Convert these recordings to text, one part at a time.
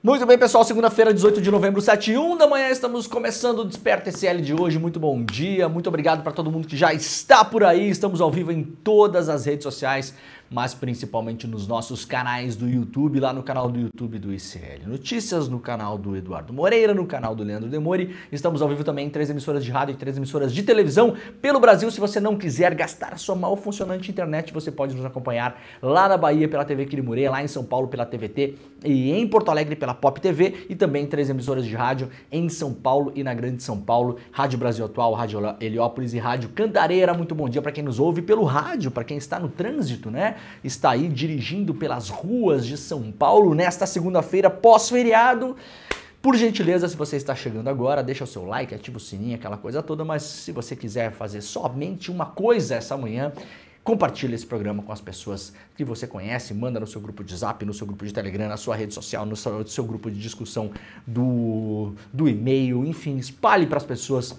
Muito bem, pessoal, segunda-feira, 18 de novembro, 7h01 da manhã, estamos começando o Desperta SL de hoje. Muito bom dia, muito obrigado para todo mundo que já está por aí. Estamos ao vivo em todas as redes sociais, mas principalmente nos nossos canais do YouTube, lá no canal do YouTube do ICL Notícias, no canal do Eduardo Moreira, no canal do Leandro Demori. Estamos ao vivo também em 3 emissoras de rádio e 3 emissoras de televisão pelo Brasil. Se você não quiser gastar a sua mal funcionante internet, você pode nos acompanhar lá na Bahia pela TV Quirimurê, lá em São Paulo pela TVT e em Porto Alegre pela Pop TV, e também 3 emissoras de rádio em São Paulo e na Grande São Paulo, Rádio Brasil Atual, Rádio Heliópolis e Rádio Cantareira. Muito bom dia para quem nos ouve pelo rádio, para quem está no trânsito, né? Está aí dirigindo pelas ruas de São Paulo nesta segunda-feira pós-feriado. Por gentileza, se você está chegando agora, deixa o seu like, ativa o sininho, aquela coisa toda, mas se você quiser fazer somente uma coisa essa manhã, compartilha esse programa com as pessoas que você conhece, manda no seu grupo de Zap, no seu grupo de Telegram, na sua rede social, no seu grupo de discussão do e-mail, enfim, espalhe para as pessoas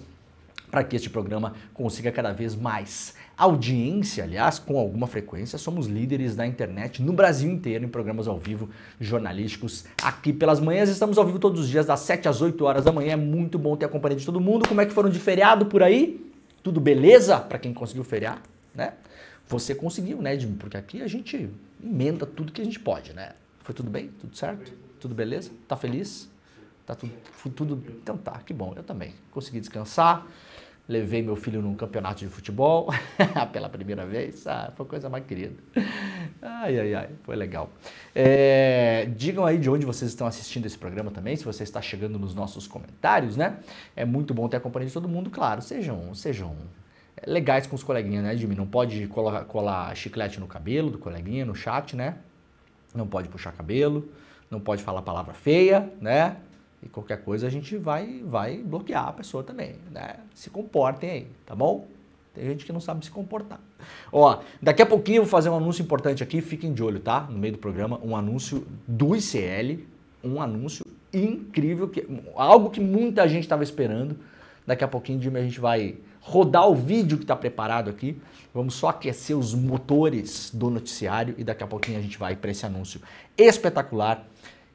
para que este programa consiga cada vez mais audiência. Aliás, com alguma frequência, somos líderes da internet no Brasil inteiro em programas ao vivo jornalísticos aqui pelas manhãs. Estamos ao vivo todos os dias das 7 às 8 horas da manhã. É muito bom ter a companhia de todo mundo. Como é que foram de feriado por aí? Tudo beleza para quem conseguiu feriar, né? Você conseguiu, né, Edmo? Porque aqui a gente emenda tudo que a gente pode, né? Foi tudo bem? Tudo certo? Tudo beleza? Tá feliz? Tá tudo... Então tá, que bom. Eu também. Consegui descansar. Levei meu filho num campeonato de futebol pela primeira vez. Ah, foi a coisa mais querida. Ai, ai, ai. Foi legal. Digam aí de onde vocês estão assistindo esse programa também, se você está chegando nos nossos comentários, né? É muito bom ter a companhia de todo mundo, claro. Sejam legais com os coleguinhas, né, Jimmy? Não pode colar chiclete no cabelo do coleguinha, no chat, né? Não pode puxar cabelo, não pode falar palavra feia, né? E qualquer coisa a gente vai bloquear a pessoa também, né? Se comportem aí, tá bom? Tem gente que não sabe se comportar. Ó, daqui a pouquinho eu vou fazer um anúncio importante aqui, fiquem de olho, tá? No meio do programa, um anúncio do ICL, um anúncio incrível, algo que muita gente estava esperando. Daqui a pouquinho, Jimmy, a gente vai rodar o vídeo que está preparado aqui. Vamos só aquecer os motores do noticiário e daqui a pouquinho a gente vai para esse anúncio espetacular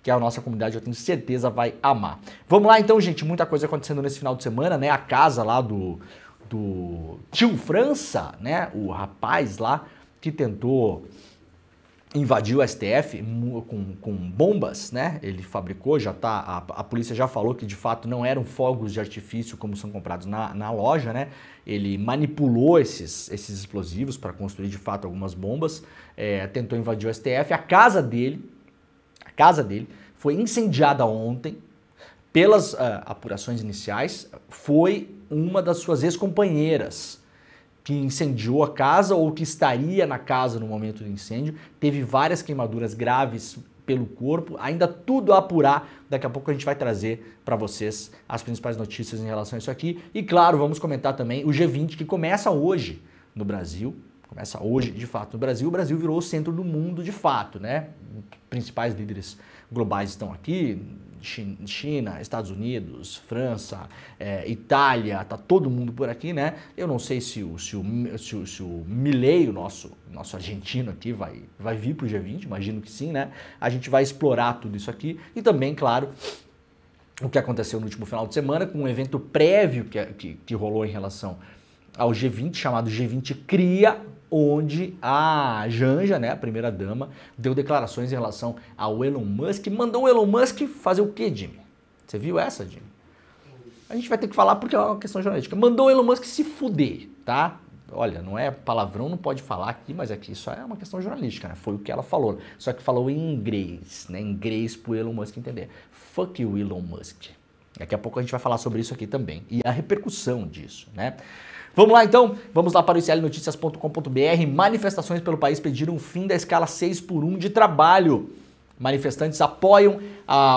que a nossa comunidade, eu tenho certeza, vai amar. Vamos lá então, gente, muita coisa acontecendo nesse final de semana, né? A casa lá do tio França, né? O rapaz lá que tentou invadir o STF com bombas, né? Ele fabricou, já tá, a polícia já falou que de fato não eram fogos de artifício como são comprados na loja, né? Ele manipulou esses explosivos para construir de fato algumas bombas, tentou invadir o STF, a casa dele foi incendiada ontem. Pelas apurações iniciais, foi uma das suas ex-companheiras que incendiou a casa ou que estaria na casa no momento do incêndio. Teve várias queimaduras graves pelo corpo, ainda tudo a apurar. Daqui a pouco a gente vai trazer para vocês as principais notícias em relação a isso aqui. E claro, vamos comentar também o G20 que começa hoje no Brasil. Começa hoje, de fato, no Brasil. O Brasil virou o centro do mundo, de fato, né? Principais líderes globais estão aqui. China, Estados Unidos, França, Itália, tá todo mundo por aqui, né? Eu não sei se o Milei, o nosso argentino aqui, vai vir pro G20, imagino que sim, né? A gente vai explorar tudo isso aqui e também, claro, o que aconteceu no último final de semana com um evento prévio que rolou em relação ao G20, chamado G20 Cria, onde a Janja, né, a primeira-dama, deu declarações em relação ao Elon Musk. Mandou o Elon Musk fazer o quê, Jimmy? Você viu essa, Jimmy? A gente vai ter que falar porque é uma questão jornalística. Mandou o Elon Musk se fuder, tá? Olha, não é palavrão, não pode falar aqui, mas aqui isso é uma questão jornalística, né? Foi o que ela falou. Só que falou em inglês, né? Em inglês pro Elon Musk entender. Fuck you, Elon Musk. Daqui a pouco a gente vai falar sobre isso aqui também. E a repercussão disso, né? Vamos lá então, vamos lá para o iclnoticias.com.br. Manifestações pelo país pediram o fim da escala 6x1 de trabalho. Manifestantes apoiam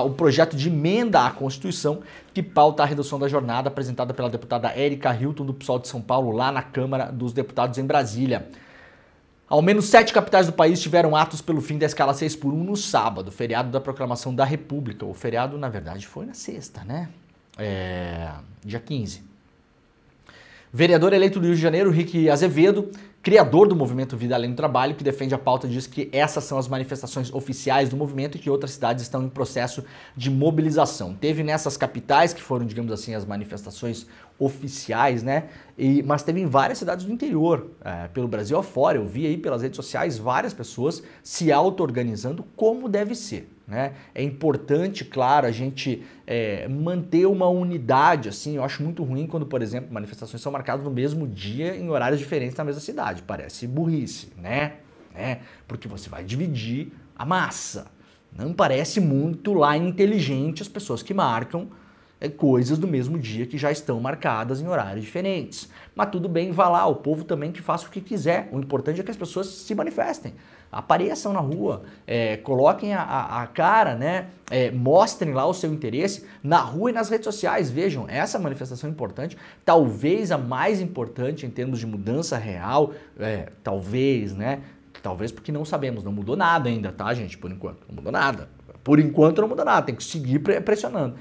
o projeto de emenda à Constituição que pauta a redução da jornada apresentada pela deputada Érica Hilton do PSOL de São Paulo lá na Câmara dos Deputados em Brasília. Ao menos 7 capitais do país tiveram atos pelo fim da escala 6x1 no sábado, feriado da Proclamação da República. O feriado, na verdade, foi na sexta, né? Dia 15. Vereador eleito do Rio de Janeiro, Rick Azevedo, criador do movimento Vida Além do Trabalho, que defende a pauta, diz que essas são as manifestações oficiais do movimento e que outras cidades estão em processo de mobilização. Teve nessas capitais, que foram, digamos assim, as manifestações oficiais, né? Mas teve em várias cidades do interior, pelo Brasil afora. Eu vi aí pelas redes sociais várias pessoas se auto-organizando como deve ser, né? É importante, claro, a gente manter uma unidade, assim. Eu acho muito ruim quando, por exemplo, manifestações são marcadas no mesmo dia em horários diferentes na mesma cidade. Parece burrice, né? Porque você vai dividir a massa. Não parece muito lá inteligente as pessoas que marcam coisas do mesmo dia que já estão marcadas em horários diferentes. Mas tudo bem, vá lá, o povo também que faça o que quiser. O importante é que as pessoas se manifestem, apareçam na rua, coloquem a cara, né? Mostrem lá o seu interesse na rua e nas redes sociais. Vejam, essa manifestação é importante, talvez a mais importante em termos de mudança real, talvez, né? Talvez porque não sabemos, não mudou nada ainda, tá, gente? Por enquanto, não mudou nada. Por enquanto não muda nada, tem que seguir pressionando.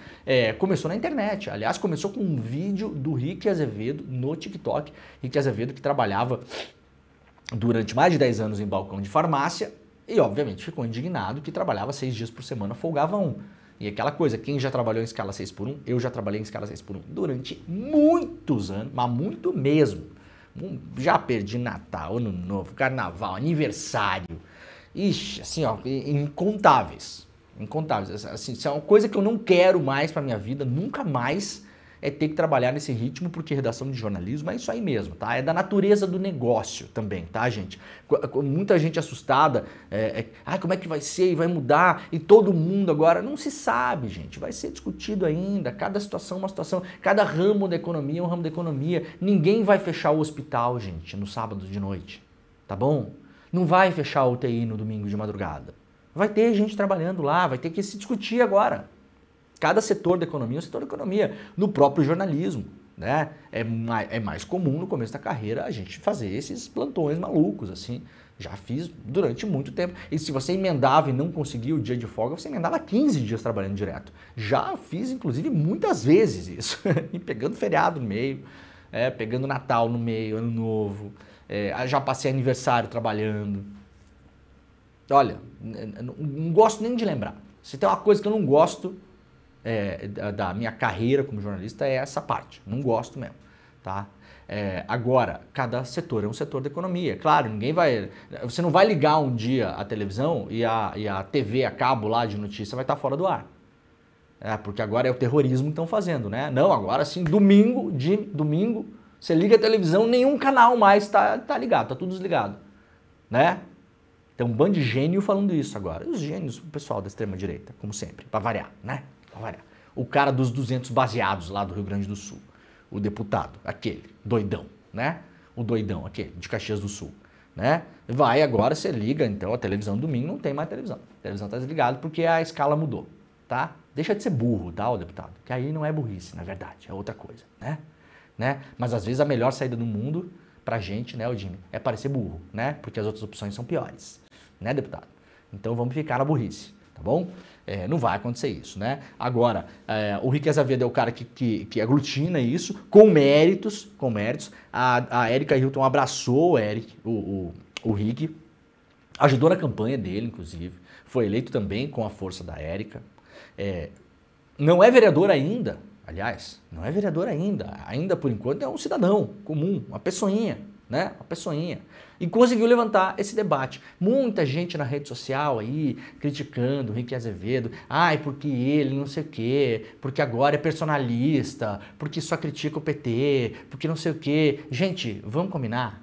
Começou na internet, aliás, começou com um vídeo do Rick Azevedo no TikTok. Rick Azevedo que trabalhava durante mais de 10 anos em balcão de farmácia e, obviamente, ficou indignado que trabalhava 6 dias por semana, folgava 1. E aquela coisa, quem já trabalhou em escala 6x1, eu já trabalhei em escala 6x1 durante muitos anos, mas muito mesmo. Já perdi Natal, Ano Novo, Carnaval, aniversário, ixi, assim, ó, incontáveis. Incontáveis. Assim, isso é uma coisa que eu não quero mais para minha vida, nunca mais ter que trabalhar nesse ritmo, porque redação de jornalismo é isso aí mesmo, tá? É da natureza do negócio também, tá, gente? Muita gente assustada, como é que vai ser e vai mudar e todo mundo agora, não se sabe, gente, vai ser discutido ainda, cada situação é uma situação, cada ramo da economia é um ramo da economia, ninguém vai fechar o hospital, gente, no sábado de noite, tá bom? Não vai fechar a UTI no domingo de madrugada. Vai ter gente trabalhando lá, vai ter que se discutir agora. Cada setor da economia é um setor da economia. No próprio jornalismo, né? É mais comum no começo da carreira a gente fazer esses plantões malucos, assim. Já fiz durante muito tempo. E se você emendava e não conseguia o dia de folga, você emendava 15 dias trabalhando direto. Já fiz, inclusive, muitas vezes isso. E pegando feriado no meio, pegando Natal no meio, Ano Novo. Já passei aniversário trabalhando. Olha, não gosto nem de lembrar. Se tem uma coisa que eu não gosto da minha carreira como jornalista é essa parte. Não gosto mesmo, tá? Agora, cada setor é um setor da economia. Claro, você não vai ligar um dia a televisão e a TV a cabo lá de notícia vai estar fora do ar. Porque agora é o terrorismo que estão fazendo, né? Não, agora sim, domingo, você liga a televisão, nenhum canal mais tá ligado, tá tudo desligado, né? Tem um bando de gênio falando isso agora. Os gênios, o pessoal da extrema-direita, como sempre, para variar, né? Pra variar. O cara dos 200 baseados lá do Rio Grande do Sul. O deputado, aquele, doidão, né? O doidão, aquele, de Caxias do Sul, né? Vai agora, você liga, então, a televisão domingo, não tem mais televisão. A televisão tá desligada porque a escala mudou, tá? Deixa de ser burro, tá, o deputado? Que aí não é burrice, na verdade, é outra coisa, né? Mas às vezes a melhor saída do mundo pra gente, né, o Jimmy, é parecer burro, né? Porque as outras opções são piores. Né, deputado? Então vamos ficar na burrice, tá bom? Não vai acontecer isso, né? Agora, o Rick Azevedo é o cara que aglutina isso com méritos. A Erika Hilton abraçou o Rick, ajudou na campanha dele, inclusive. Foi eleito também com a força da Erika. Não é vereador ainda, aliás, não é vereador ainda. Ainda, por enquanto, é um cidadão comum, uma pessoinha, né? Uma pessoinha. E conseguiu levantar esse debate. Muita gente na rede social aí criticando o Rick Azevedo. Porque ele não sei o quê, porque agora é personalista, porque só critica o PT, porque não sei o quê. Gente, vamos combinar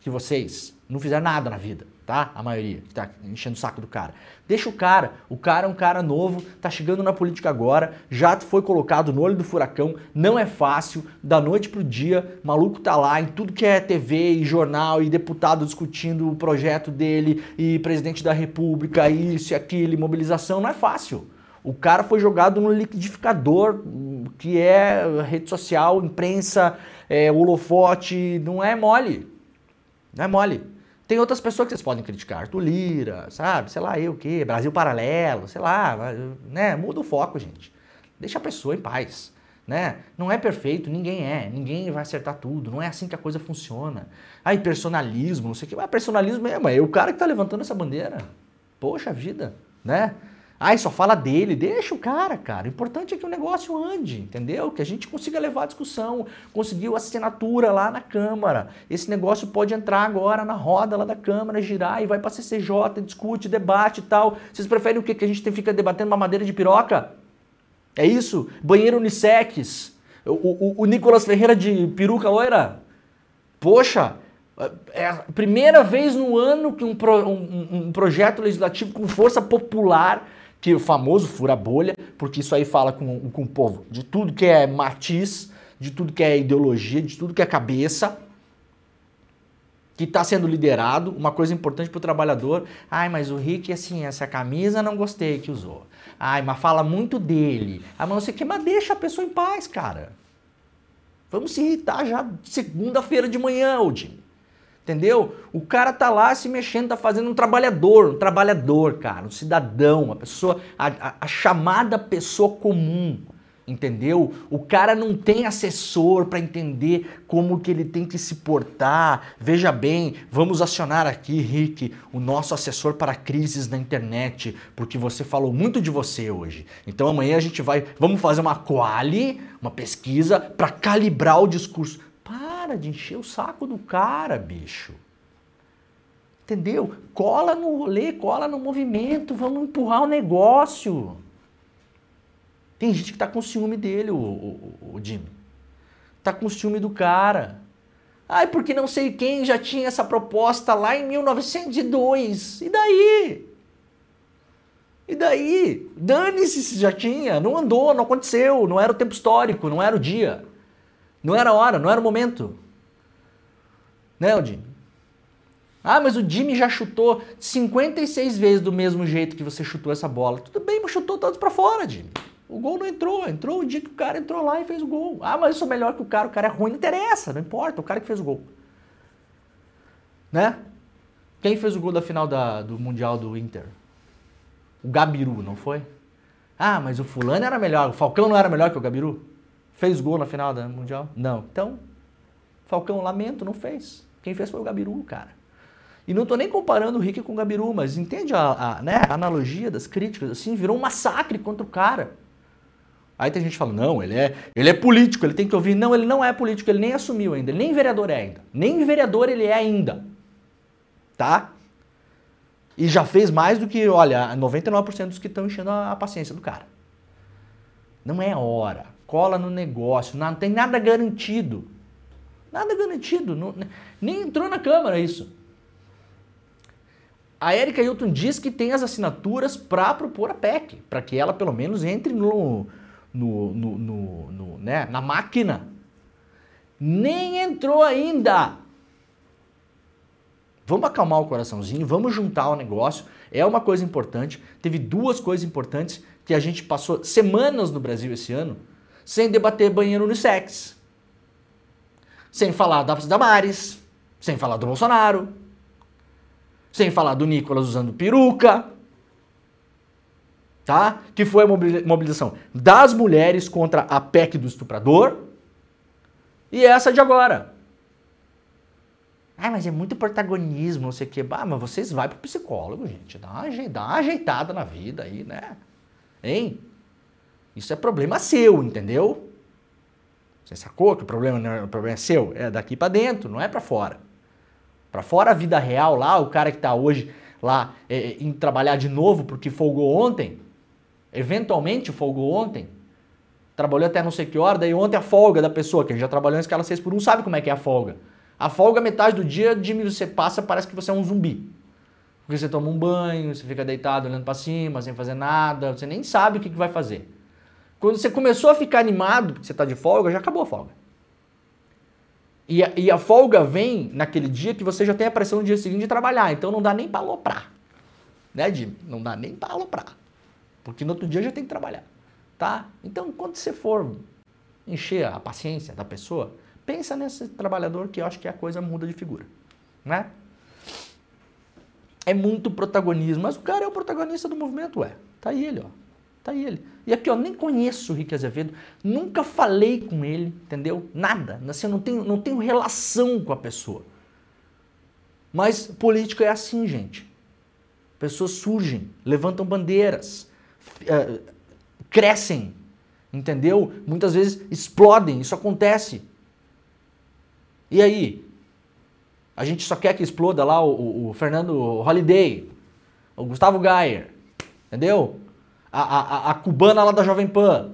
que vocês não fizeram nada na vida, tá? A maioria que tá enchendo o saco do cara. Deixa o cara é um cara novo, tá chegando na política agora, já foi colocado no olho do furacão, não é fácil, da noite pro dia, maluco tá lá em tudo que é TV e jornal e deputado discutindo o projeto dele e presidente da república, isso e aquilo, mobilização, não é fácil. O cara foi jogado no liquidificador, que é rede social, imprensa, holofote, não é mole. Não é mole. Tem outras pessoas que vocês podem criticar. Arthur Lira, sabe? Sei lá, eu o quê? Brasil Paralelo, sei lá, né? Muda o foco, gente. Deixa a pessoa em paz, né? Não é perfeito, ninguém vai acertar tudo, não é assim que a coisa funciona. Aí personalismo, não sei o que, mas personalismo é o cara que tá levantando essa bandeira. Poxa vida, né? Ai, só fala dele, deixa o cara. O importante é que o negócio ande, entendeu? Que a gente consiga levar a discussão, conseguiu a assinatura lá na Câmara. Esse negócio pode entrar agora na roda lá da Câmara, girar e vai pra CCJ, discute, debate e tal. Vocês preferem o quê? Que a gente fica debatendo mamadeira de piroca? É isso? Banheiro unissex. O Nicolas Ferreira de peruca loira? Poxa, é a primeira vez no ano que um projeto legislativo com força popular, que o famoso fura bolha, porque isso aí fala com o povo de tudo que é matiz, de tudo que é ideologia, de tudo que é cabeça, que está sendo liderado, uma coisa importante para o trabalhador. Ai, mas o Rick, assim, essa camisa não gostei que usou. Ai, mas fala muito dele. Ah, mas não sei o que, mas deixa a pessoa em paz, cara. Vamos se irritar já segunda-feira de manhã, Odin. Entendeu? O cara tá lá se mexendo, tá fazendo um trabalhador, cara, um cidadão, uma pessoa, a chamada pessoa comum, entendeu? O cara não tem assessor para entender como que ele tem que se portar. Veja bem, vamos acionar aqui, Rick, o nosso assessor para crises na internet, porque você falou muito de você hoje. Então amanhã a gente vamos fazer uma quali, uma pesquisa para calibrar o discurso. Para de encher o saco do cara, bicho. Entendeu? Cola no rolê, cola no movimento, vamos empurrar o negócio. Tem gente que tá com ciúme dele, o Jimmy. Tá com ciúme do cara. Ai, porque não sei quem já tinha essa proposta lá em 1902. E daí? E daí? Dane-se se já tinha. Não andou, não aconteceu. Não era o tempo histórico, não era o dia. Não era a hora, não era o momento. Né, o Jimmy? Ah, mas o Jimmy já chutou 56 vezes do mesmo jeito que você chutou essa bola. Tudo bem, mas chutou todos pra fora, Jimmy. O gol não entrou. Entrou o dia que o cara entrou lá e fez o gol. Ah, mas eu sou melhor que o cara é ruim. Não interessa, não importa, o cara que fez o gol. Né? Quem fez o gol da final do Mundial do Inter? O Gabiru, não foi? Ah, mas o fulano era melhor. O Falcão não era melhor que o Gabiru? Fez gol na final da Mundial? Não. Então, Falcão, lamento, não fez. Quem fez foi o Gabiru, cara. E não tô nem comparando o Rick com o Gabiru, mas entende né, a analogia das críticas? Assim, virou um massacre contra o cara. Aí tem gente que fala, não, ele é político, ele tem que ouvir. Não, ele não é político, ele nem assumiu ainda, ele nem vereador é ainda. Nem vereador ele é ainda. Tá? E já fez mais do que, olha, 99% dos que estão enchendo a paciência do cara. Não é hora. Cola no negócio, não tem nada garantido. Nada garantido. Nem entrou na Câmara isso. A Erika Hilton diz que tem as assinaturas para propor a PEC, para que ela pelo menos entre né, na máquina. Nem entrou ainda. Vamos acalmar o coraçãozinho, vamos juntar o negócio. É uma coisa importante. Teve duas coisas importantes que a gente passou semanas no Brasil esse ano sem debater banheiro unissex. Sem falar da Damares, sem falar do Bolsonaro, sem falar do Nicolas usando peruca, tá? Que foi a mobilização das mulheres contra a PEC do estuprador e essa de agora. Ah, mas é muito protagonismo, não sei o quê. Ah, mas vocês vão pro psicólogo, gente. Dá uma ajeitada na vida aí, né? Hein? Isso é problema seu, entendeu? Você sacou que o problema é seu? É daqui pra dentro, não é pra fora. Pra fora a vida real lá, o cara que tá hoje lá em trabalhar de novo porque folgou ontem, eventualmente folgou ontem, trabalhou até não sei que hora, daí ontem a folga da pessoa, que já trabalhou em escala 6x1, sabe como é que é a folga. A folga, metade do dia, você passa, parece que você é um zumbi. Porque você toma um banho, você fica deitado olhando pra cima, sem fazer nada, você nem sabe o que vai fazer. Quando você começou a ficar animado, porque você tá de folga, já acabou a folga. E a folga vem naquele dia que você já tem a pressão no dia seguinte de trabalhar, então não dá nem pra aloprar. Né, Jimmy? Não dá nem pra aloprar. Porque no outro dia já tem que trabalhar. Tá? Então, quando você for encher a paciência da pessoa, pensa nesse trabalhador que eu acho que a coisa muda de figura. Né? É muito protagonismo, mas o cara é o protagonista do movimento, ué. Tá aí ele, ó. Tá aí ele. E aqui, ó, nem conheço o Rick Azevedo, nunca falei com ele, entendeu? Nada. Assim, eu não tenho relação com a pessoa. Mas política é assim, gente. Pessoas surgem, levantam bandeiras, crescem, entendeu? Muitas vezes explodem, isso acontece. E aí? A gente só quer que exploda lá o Fernando Holliday, o Gustavo Gayer, entendeu? A cubana lá da Jovem Pan,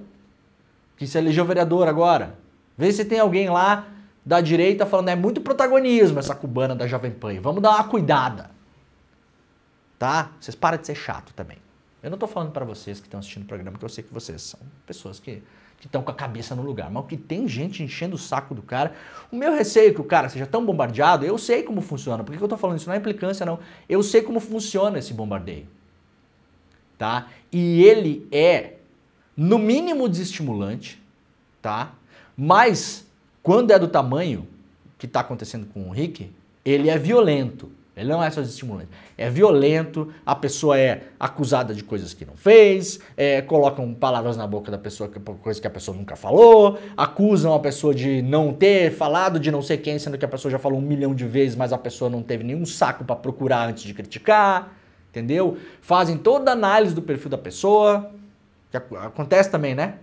que se elegeu vereador agora. Vê se tem alguém lá da direita falando, é muito protagonismo essa cubana da Jovem Pan, vamos dar uma cuidada. Tá? Vocês param de ser chato também. Eu não tô falando para vocês que estão assistindo o programa, que eu sei que vocês são pessoas que estão com a cabeça no lugar, mas o que tem gente enchendo o saco do cara, o meu receio é que o cara seja tão bombardeado, eu sei como funciona. Por que eu tô falando isso? Não é implicância, não. Eu sei como funciona esse bombardeio. Tá? E ele é, no mínimo, desestimulante, tá? Mas, quando é do tamanho que está acontecendo com o Rick, ele é violento. Ele não é só desestimulante. É violento, a pessoa é acusada de coisas que não fez, colocam palavras na boca da pessoa, coisa que a pessoa nunca falou, acusam a pessoa de não ter falado de não sei quem, sendo que a pessoa já falou 1 milhão de vezes, mas a pessoa não teve nenhum saco para procurar antes de criticar. Entendeu? Fazem toda a análise do perfil da pessoa, que acontece também, né?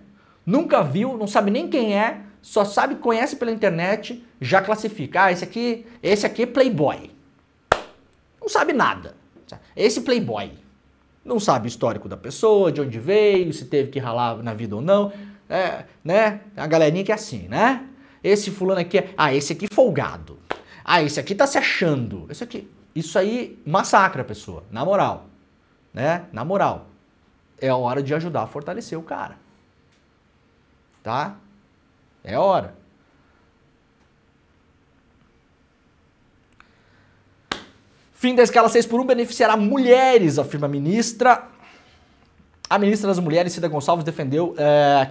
Nunca viu, não sabe nem quem é, só sabe, conhece pela internet, já classifica. Ah, esse aqui é playboy. Não sabe nada. Esse playboy. Não sabe o histórico da pessoa, de onde veio, se teve que ralar na vida ou não. Né? A galerinha que é assim, né? Esse fulano aqui esse aqui folgado. Esse aqui tá se achando. Isso aí massacra a pessoa, na moral, né? Na moral, é a hora de ajudar a fortalecer o cara, tá? É a hora. Fim da escala 6x1 beneficiará mulheres, afirma a ministra. A ministra das Mulheres, Cida Gonçalves, defendeu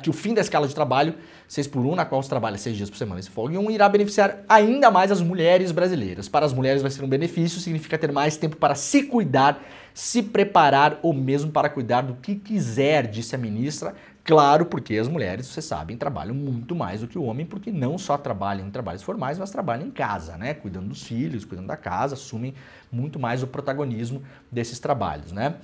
que o fim da escala de trabalho 6x1, na qual se trabalha 6 dias por semana e se folga em 1, irá beneficiar ainda mais as mulheres brasileiras. Para as mulheres vai ser um benefício, significa ter mais tempo para se cuidar, se preparar ou mesmo para cuidar do que quiser, disse a ministra. Claro, porque as mulheres, vocês sabem, trabalham muito mais do que o homem, porque não só trabalham em trabalhos formais, mas trabalham em casa, né? Cuidando dos filhos, cuidando da casa, assumem muito mais o protagonismo desses trabalhos, né?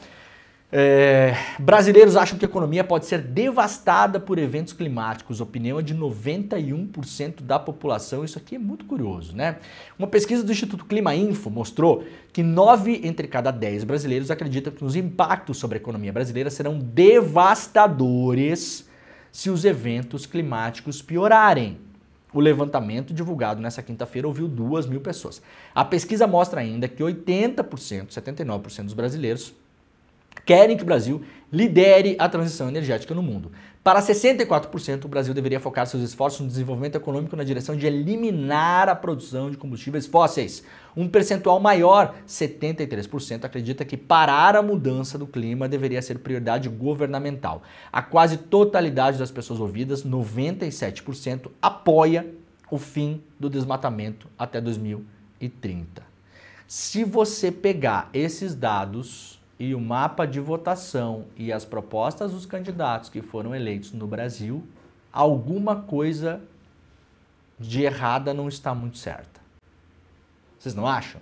Brasileiros acham que a economia pode ser devastada por eventos climáticos. A opinião é de 91% da população. Isso aqui é muito curioso, né? Uma pesquisa do Instituto Clima Info mostrou que 9 entre cada 10 brasileiros acreditam que os impactos sobre a economia brasileira serão devastadores se os eventos climáticos piorarem. O levantamento divulgado nessa quinta-feira ouviu 2.000 pessoas. A pesquisa mostra ainda que 80%, 79% dos brasileiros querem que o Brasil lidere a transição energética no mundo. Para 64%, o Brasil deveria focar seus esforços no desenvolvimento econômico na direção de eliminar a produção de combustíveis fósseis. Um percentual maior, 73%, acredita que parar a mudança do clima deveria ser prioridade governamental. A quase totalidade das pessoas ouvidas, 97%, apoia o fim do desmatamento até 2030. Se você pegar esses dados e o mapa de votação e as propostas dos candidatos que foram eleitos no Brasil, alguma coisa de errada não está muito certa. Vocês não acham?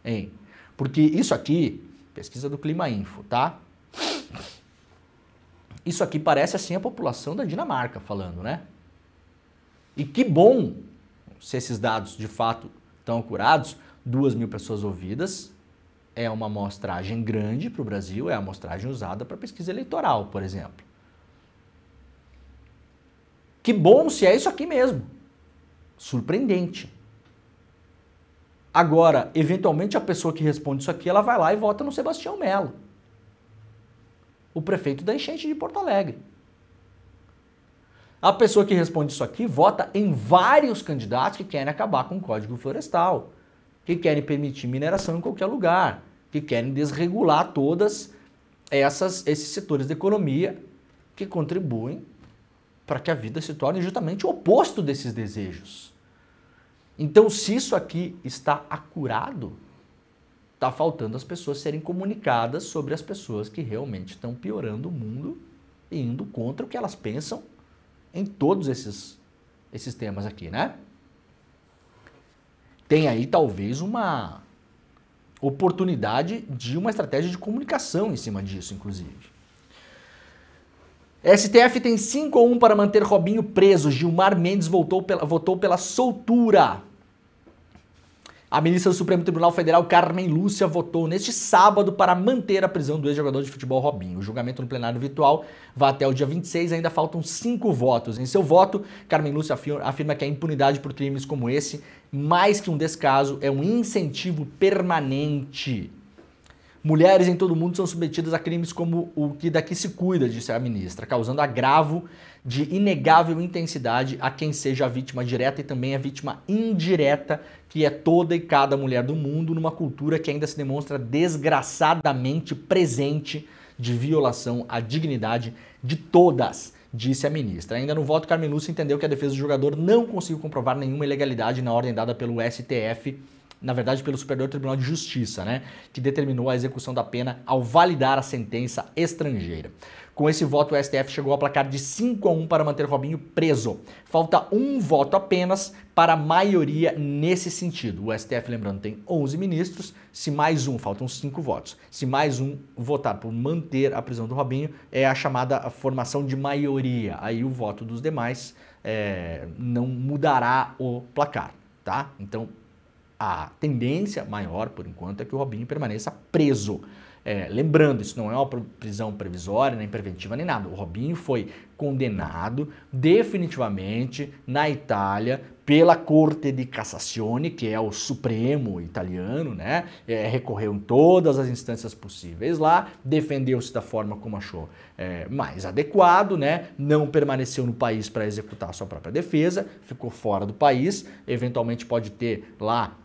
Hein? Porque isso aqui, pesquisa do Clima Info, tá? Isso aqui parece assim a população da Dinamarca falando, né? E que bom se esses dados de fato estão acurados, 2.000 pessoas ouvidas. É uma amostragem grande para o Brasil, é a amostragem usada para pesquisa eleitoral, por exemplo. Que bom se é isso aqui mesmo. Surpreendente. Agora, eventualmente a pessoa que responde isso aqui, ela vai lá e vota no Sebastião Melo, o prefeito da enchente de Porto Alegre. A pessoa que responde isso aqui vota em vários candidatos que querem acabar com o Código Florestal, que querem permitir mineração em qualquer lugar, que querem desregular todas esses setores da economia que contribuem para que a vida se torne justamente o oposto desses desejos. Então, se isso aqui está acurado, está faltando as pessoas serem comunicadas sobre as pessoas que realmente estão piorando o mundo indo contra o que elas pensam em todos esses temas aqui, né? Tem aí talvez uma oportunidade de uma estratégia de comunicação em cima disso, inclusive. STF tem 5-1 para manter Robinho preso. Gilmar Mendes votou pela soltura. A ministra do Supremo Tribunal Federal, Carmen Lúcia, votou neste sábado para manter a prisão do ex-jogador de futebol Robinho. O julgamento no plenário virtual vai até o dia 26, ainda faltam 5 votos. Em seu voto, Carmen Lúcia afirma que a impunidade por crimes como esse, mais que um descaso, é um incentivo permanente. Mulheres em todo o mundo são submetidas a crimes como o que daqui se cuida, disse a ministra, causando agravo de inegável intensidade a quem seja a vítima direta e também a vítima indireta, que é toda e cada mulher do mundo, numa cultura que ainda se demonstra desgraçadamente presente de violação à dignidade de todas, disse a ministra. Ainda no voto, Carmen Lúcia entendeu que a defesa do jogador não conseguiu comprovar nenhuma ilegalidade na ordem dada pelo STF, na verdade pelo Superior Tribunal de Justiça, né, que determinou a execução da pena ao validar a sentença estrangeira. Com esse voto, o STF chegou a placar de 5-1 para manter Robinho preso. Falta um voto apenas para a maioria nesse sentido. O STF, lembrando, tem 11 ministros. Se mais um, faltam 5 votos. Se mais um votar por manter a prisão do Robinho, é a chamada formação de maioria. Aí o voto dos demais não mudará o placar, tá? Então, a tendência maior, por enquanto, é que o Robinho permaneça preso. Lembrando, isso não é uma prisão previsória, nem preventiva, nem nada. O Robinho foi condenado definitivamente na Itália pela Corte di Cassazione, que é o Supremo italiano, né? Recorreu em todas as instâncias possíveis lá, defendeu-se da forma como achou mais adequado, né? Não permaneceu no país para executar a sua própria defesa, ficou fora do país, eventualmente pode ter lá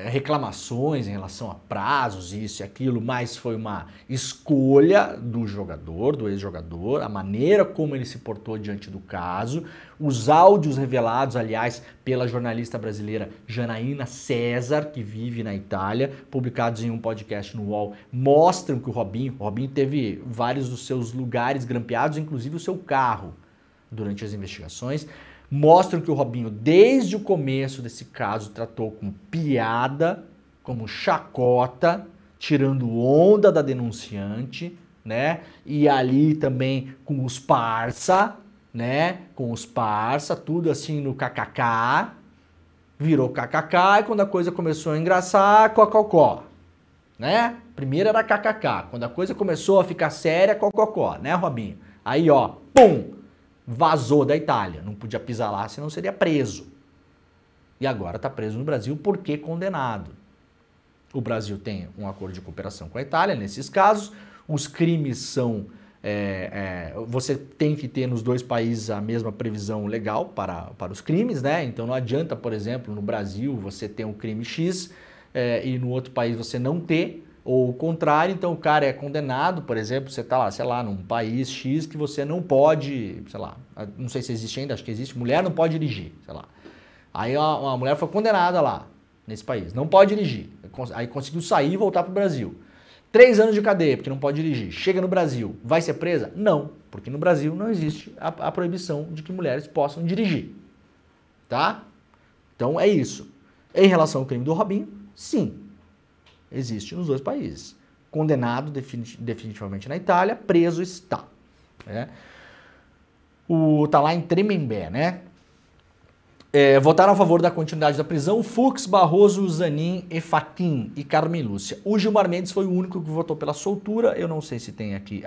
reclamações em relação a prazos, isso e aquilo, mas foi uma escolha do jogador, do ex-jogador, a maneira como ele se portou diante do caso. Os áudios revelados, aliás, pela jornalista brasileira Janaína César, que vive na Itália, publicados em um podcast no UOL, mostram que o Robinho teve vários dos seus lugares grampeados, inclusive o seu carro, durante as investigações. Mostram que o Robinho, desde o começo desse caso, tratou com piada, como chacota, tirando onda da denunciante, né? E ali também com os parça, né? Com os parça, tudo assim no kkk, virou kkk, e quando a coisa começou a engraçar, cococó, né? Primeiro era kkk, quando a coisa começou a ficar séria, cococó, né, Robinho? Aí, ó, pum! Vazou da Itália, não podia pisar lá, senão seria preso. E agora está preso no Brasil porque condenado. O Brasil tem um acordo de cooperação com a Itália, nesses casos, os crimes são... você tem que ter nos dois países a mesma previsão legal para os crimes, né? Então não adianta, por exemplo, no Brasil você ter um crime X e no outro país você não ter, ou o contrário. Então o cara é condenado, por exemplo, você está lá, sei lá, num país X que você não pode, sei lá, não sei se existe ainda, acho que existe, mulher não pode dirigir, sei lá. Aí uma mulher foi condenada lá, nesse país, não pode dirigir, aí conseguiu sair e voltar para o Brasil. 3 anos de cadeia, porque não pode dirigir. Chega no Brasil, vai ser presa? Não, porque no Brasil não existe a proibição de que mulheres possam dirigir, tá? Então é isso. Em relação ao crime do Robinho, sim, existe nos dois países. Condenado definitivamente na Itália, preso está. Né? Tá lá em Tremembé, né? Votaram a favor da continuidade da prisão Fux, Barroso, Zanin, Fachin e Carmen Lúcia. O Gilmar Mendes foi o único que votou pela soltura. Eu não sei se tem aqui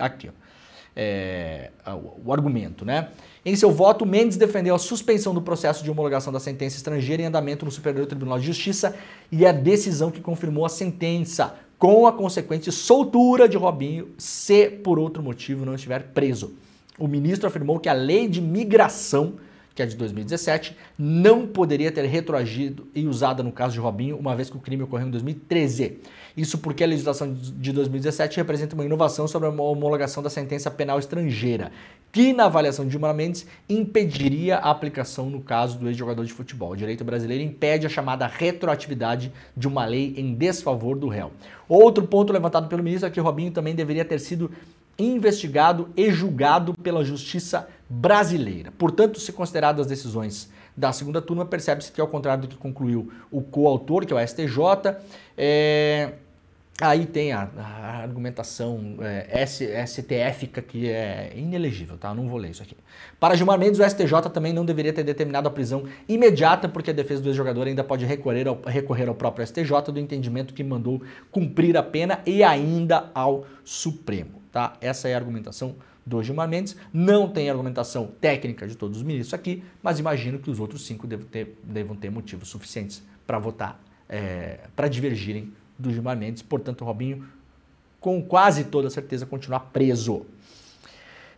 ó, o argumento, né? Em seu voto, Mendes defendeu a suspensão do processo de homologação da sentença estrangeira em andamento no Superior Tribunal de Justiça e a decisão que confirmou a sentença, com a consequente soltura de Robinho, se por outro motivo não estiver preso. O ministro afirmou que a lei de migração, que é de 2017, não poderia ter retroagido e usada no caso de Robinho, uma vez que o crime ocorreu em 2013. Isso porque a legislação de 2017 representa uma inovação sobre a homologação da sentença penal estrangeira, que, na avaliação de Gilmar Mendes, impediria a aplicação no caso do ex-jogador de futebol. O direito brasileiro impede a chamada retroatividade de uma lei em desfavor do réu. Outro ponto levantado pelo ministro é que Robinho também deveria ter sido investigado e julgado pela justiça brasileira. Portanto, se consideradas as decisões da segunda turma, percebe-se que, ao contrário do que concluiu o coautor, que é o STJ, aí tem a argumentação STF, que é inelegível, tá? Não vou ler isso aqui. Para Gilmar Mendes, o STJ também não deveria ter determinado a prisão imediata, porque a defesa do ex-jogador ainda pode recorrer ao próprio STJ do entendimento que mandou cumprir a pena e ainda ao Supremo, tá? Essa é a argumentação do Gilmar Mendes. Não tem argumentação técnica de todos os ministros aqui, mas imagino que os outros 5 devam ter motivos suficientes para votar, para divergirem do Gilmar Mendes. Portanto, o Robinho, com quase toda certeza, continua preso.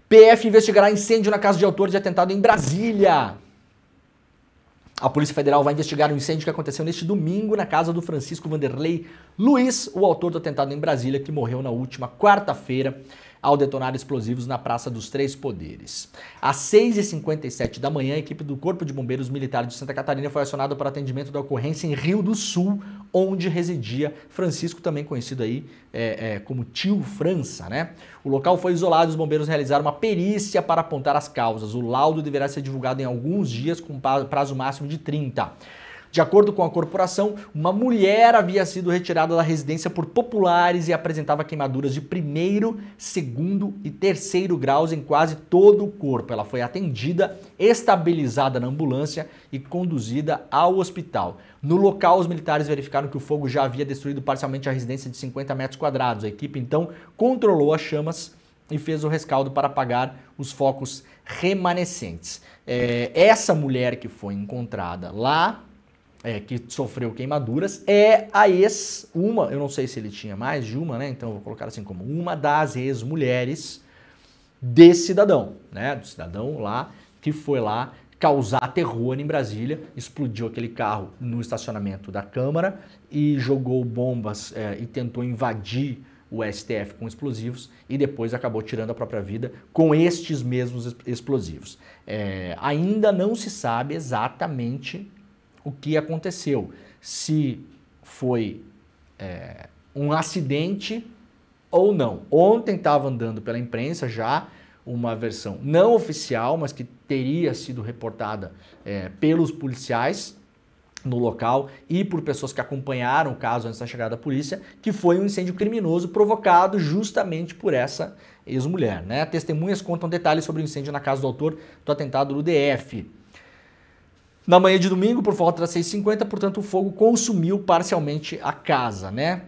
PF investigará incêndio na casa de autor de atentado em Brasília. A Polícia Federal vai investigar o incêndio que aconteceu neste domingo na casa do Francisco Vanderlei Luiz, o autor do atentado em Brasília, que morreu na última quarta-feira ao detonar explosivos na Praça dos Três Poderes. Às 6h57 da manhã, a equipe do Corpo de Bombeiros Militar de Santa Catarina foi acionada para atendimento da ocorrência em Rio do Sul, onde residia Francisco, também conhecido aí como Tio França, né? O local foi isolado e os bombeiros realizaram uma perícia para apontar as causas. O laudo deverá ser divulgado em alguns dias, com prazo máximo de 30. De acordo com a corporação, uma mulher havia sido retirada da residência por populares e apresentava queimaduras de 1º, 2º e 3º graus em quase todo o corpo. Ela foi atendida, estabilizada na ambulância e conduzida ao hospital. No local, os militares verificaram que o fogo já havia destruído parcialmente a residência de 50 metros quadrados. A equipe, então, controlou as chamas e fez o rescaldo para apagar os focos remanescentes. Essa mulher que foi encontrada lá, que sofreu queimaduras, é a eu não sei se ele tinha mais de uma, né? Então eu vou colocar assim como uma das ex-mulheres desse cidadão, né? Do cidadão lá que foi lá causar terror em Brasília, explodiu aquele carro no estacionamento da Câmara e jogou bombas e tentou invadir o STF com explosivos e depois acabou tirando a própria vida com estes mesmos explosivos. Ainda não se sabe exatamente o que aconteceu, se foi um acidente ou não. Ontem estava andando pela imprensa já uma versão não oficial, mas que teria sido reportada pelos policiais no local e por pessoas que acompanharam o caso antes da chegada da polícia, que foi um incêndio criminoso provocado justamente por essa ex-mulher, né? Testemunhas contam detalhes sobre o incêndio na casa do autor do atentado no DF. Na manhã de domingo, por volta das 6h50, portanto, o fogo consumiu parcialmente a casa, né?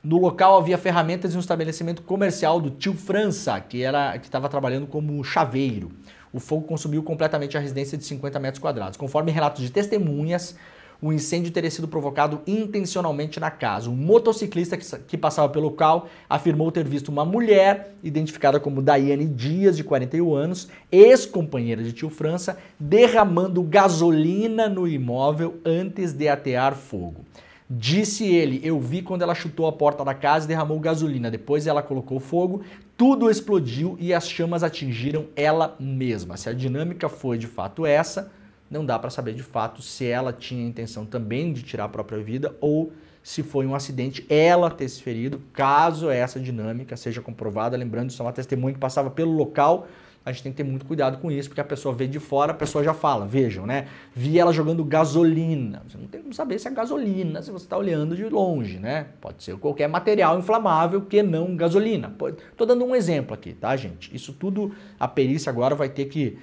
No local havia ferramentas de um estabelecimento comercial do Tio França, que estava trabalhando como chaveiro. O fogo consumiu completamente a residência de 50 metros quadrados. Conforme relatos de testemunhas, o incêndio teria sido provocado intencionalmente na casa. Um motociclista que passava pelo local afirmou ter visto uma mulher, identificada como Daiane Dias, de 41 anos, ex-companheira de Tio França, derramando gasolina no imóvel antes de atear fogo. Disse ele: eu vi quando ela chutou a porta da casa e derramou gasolina. Depois ela colocou fogo, tudo explodiu e as chamas atingiram ela mesma. Se a dinâmica foi de fato essa, não dá para saber de fato se ela tinha a intenção também de tirar a própria vida ou se foi um acidente ela ter se ferido. Caso essa dinâmica seja comprovada, lembrando, isso é uma testemunha que passava pelo local, a gente tem que ter muito cuidado com isso, porque a pessoa vê de fora, a pessoa já fala, vejam, né? Vi ela jogando gasolina. Você não tem como saber se é gasolina se você está olhando de longe, né? Pode ser qualquer material inflamável que não gasolina. Tô dando um exemplo aqui, tá, gente? Isso tudo a perícia agora vai ter que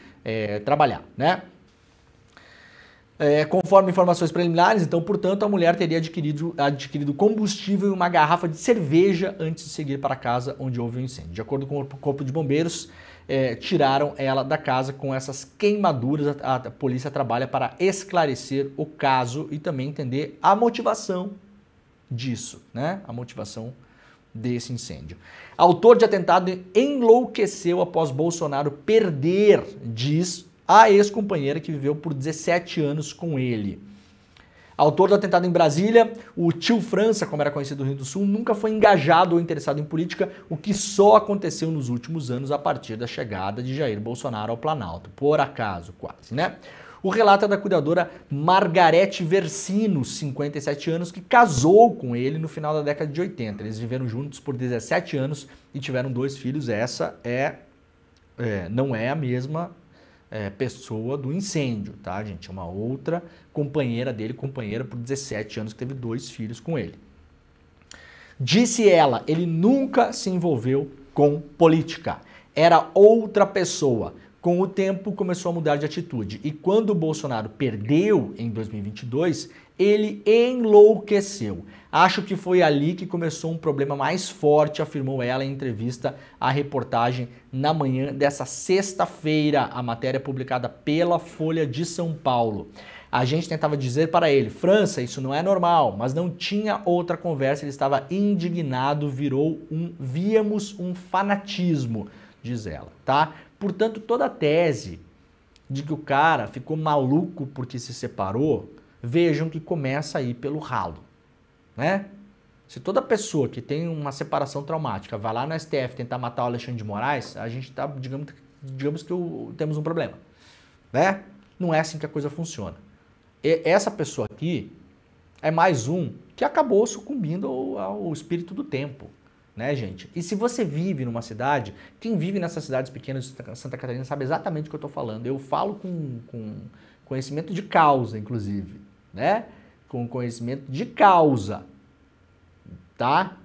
trabalhar, né? Conforme informações preliminares, então, portanto, a mulher teria adquirido combustível e uma garrafa de cerveja antes de seguir para a casa onde houve o incêndio. De acordo com o Corpo de Bombeiros, tiraram ela da casa com essas queimaduras. A polícia trabalha para esclarecer o caso e também entender a motivação disso, né? A motivação desse incêndio. Autor de atentado enlouqueceu após Bolsonaro perder, diz a ex-companheira que viveu por 17 anos com ele. Autor do atentado em Brasília, o Tio França, como era conhecido no Rio do Sul, nunca foi engajado ou interessado em política, o que só aconteceu nos últimos anos a partir da chegada de Jair Bolsonaro ao Planalto. Por acaso, quase, né? O relato é da cuidadora Margarete Versino, 57 anos, que casou com ele no final da década de 80. Eles viveram juntos por 17 anos e tiveram 2 filhos. Essa não é a mesma pessoa do incêndio, tá, gente? É uma outra companheira dele, companheira por 17 anos, que teve 2 filhos com ele. Disse ela, ele nunca se envolveu com política. Era outra pessoa. Com o tempo, começou a mudar de atitude. E quando o Bolsonaro perdeu em 2022, ele enlouqueceu. Acho que foi ali que começou um problema mais forte, afirmou ela em entrevista à reportagem na manhã dessa sexta-feira, a matéria publicada pela Folha de São Paulo. A gente tentava dizer para ele, França, isso não é normal, mas não tinha outra conversa, ele estava indignado, víamos um fanatismo, diz ela, tá? Portanto, toda a tese de que o cara ficou maluco porque se separou, vejam que começa aí pelo ralo, né? Se toda pessoa que tem uma separação traumática vai lá no STF tentar matar o Alexandre de Moraes, a gente tá, digamos que temos um problema, né? Não é assim que a coisa funciona. E essa pessoa aqui é mais um que acabou sucumbindo ao espírito do tempo, né, gente? E se você vive numa cidade, quem vive nessas cidades pequenas de Santa Catarina sabe exatamente o que eu estou falando. Eu falo com conhecimento de causa, inclusive, né? Com conhecimento de causa, tá?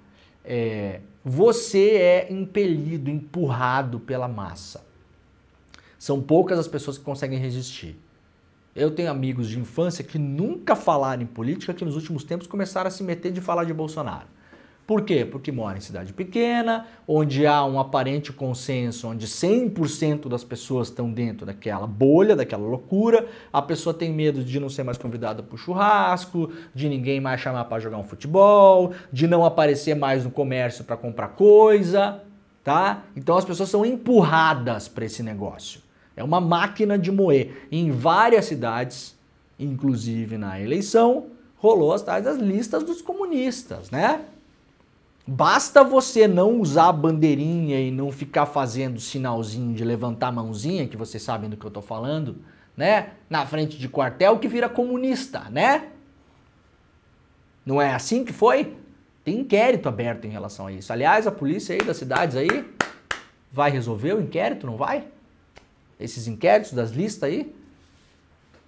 Você é impelido, empurrado pela massa. São poucas as pessoas que conseguem resistir. Eu tenho amigos de infância que nunca falaram em política, que nos últimos tempos começaram a se meter de falar de Bolsonaro. Por quê? Porque moram em cidade pequena, onde há um aparente consenso, onde 100% das pessoas estão dentro daquela bolha, daquela loucura, a pessoa tem medo de não ser mais convidada para o churrasco, de ninguém mais chamar para jogar um futebol, de não aparecer mais no comércio para comprar coisa, tá? Então as pessoas são empurradas para esse negócio. É uma máquina de moer. Em várias cidades, inclusive na eleição, rolou as tais das listas dos comunistas, né? Basta você não usar a bandeirinha e não ficar fazendo sinalzinho de levantar a mãozinha, que vocês sabem do que eu tô falando, né? Na frente de quartel que vira comunista, né? Não é assim que foi? Tem inquérito aberto em relação a isso. Aliás, a polícia aí das cidades aí vai resolver o inquérito, não vai? Esses inquéritos das listas aí?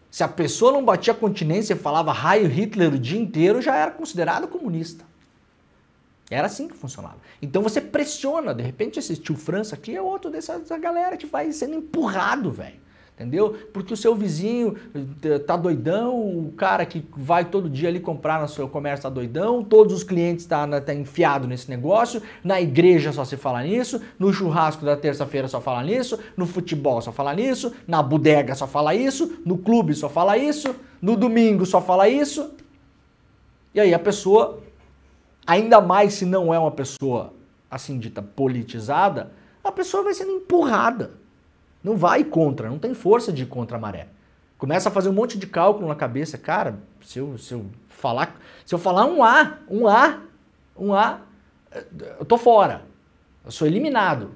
Se a pessoa não batia continência e falava Heil Hitler o dia inteiro, já era considerado comunista. Era assim que funcionava. Então você pressiona, de repente esse tio França aqui é outro dessa galera que vai sendo empurrado, velho. Entendeu? Porque o seu vizinho tá doidão, o cara que vai todo dia ali comprar no seu comércio tá doidão, todos os clientes tá enfiado nesse negócio, na igreja só se fala nisso, no churrasco da terça-feira só fala nisso, no futebol só fala nisso, na bodega só fala isso, no clube só fala isso, no domingo só fala isso. E aí a pessoa, ainda mais se não é uma pessoa assim dita politizada, a pessoa vai sendo empurrada. Não vai contra, não tem força de ir contra a maré. Começa a fazer um monte de cálculo na cabeça. Cara, se eu falar um A, eu tô fora. Eu sou eliminado.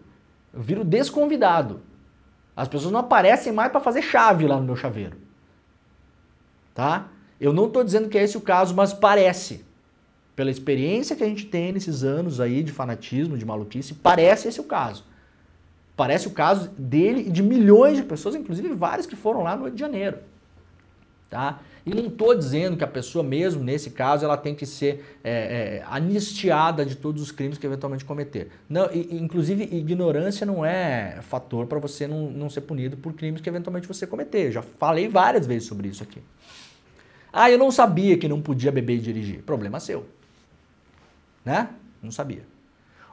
Eu viro desconvidado. As pessoas não aparecem mais para fazer chave lá no meu chaveiro. Tá? Eu não tô dizendo que é esse o caso, mas parece. Pela experiência que a gente tem nesses anos aí de fanatismo, de maluquice, parece esse o caso. Parece o caso dele e de milhões de pessoas, inclusive várias que foram lá no Rio de Janeiro. Tá? E não estou dizendo que a pessoa, mesmo nesse caso, ela tem que ser anistiada de todos os crimes que eventualmente cometer. Não, inclusive, ignorância não é fator para você não ser punido por crimes que eventualmente você cometer. Eu já falei várias vezes sobre isso aqui. Ah, eu não sabia que não podia beber e dirigir. Problema seu. Né? Não sabia.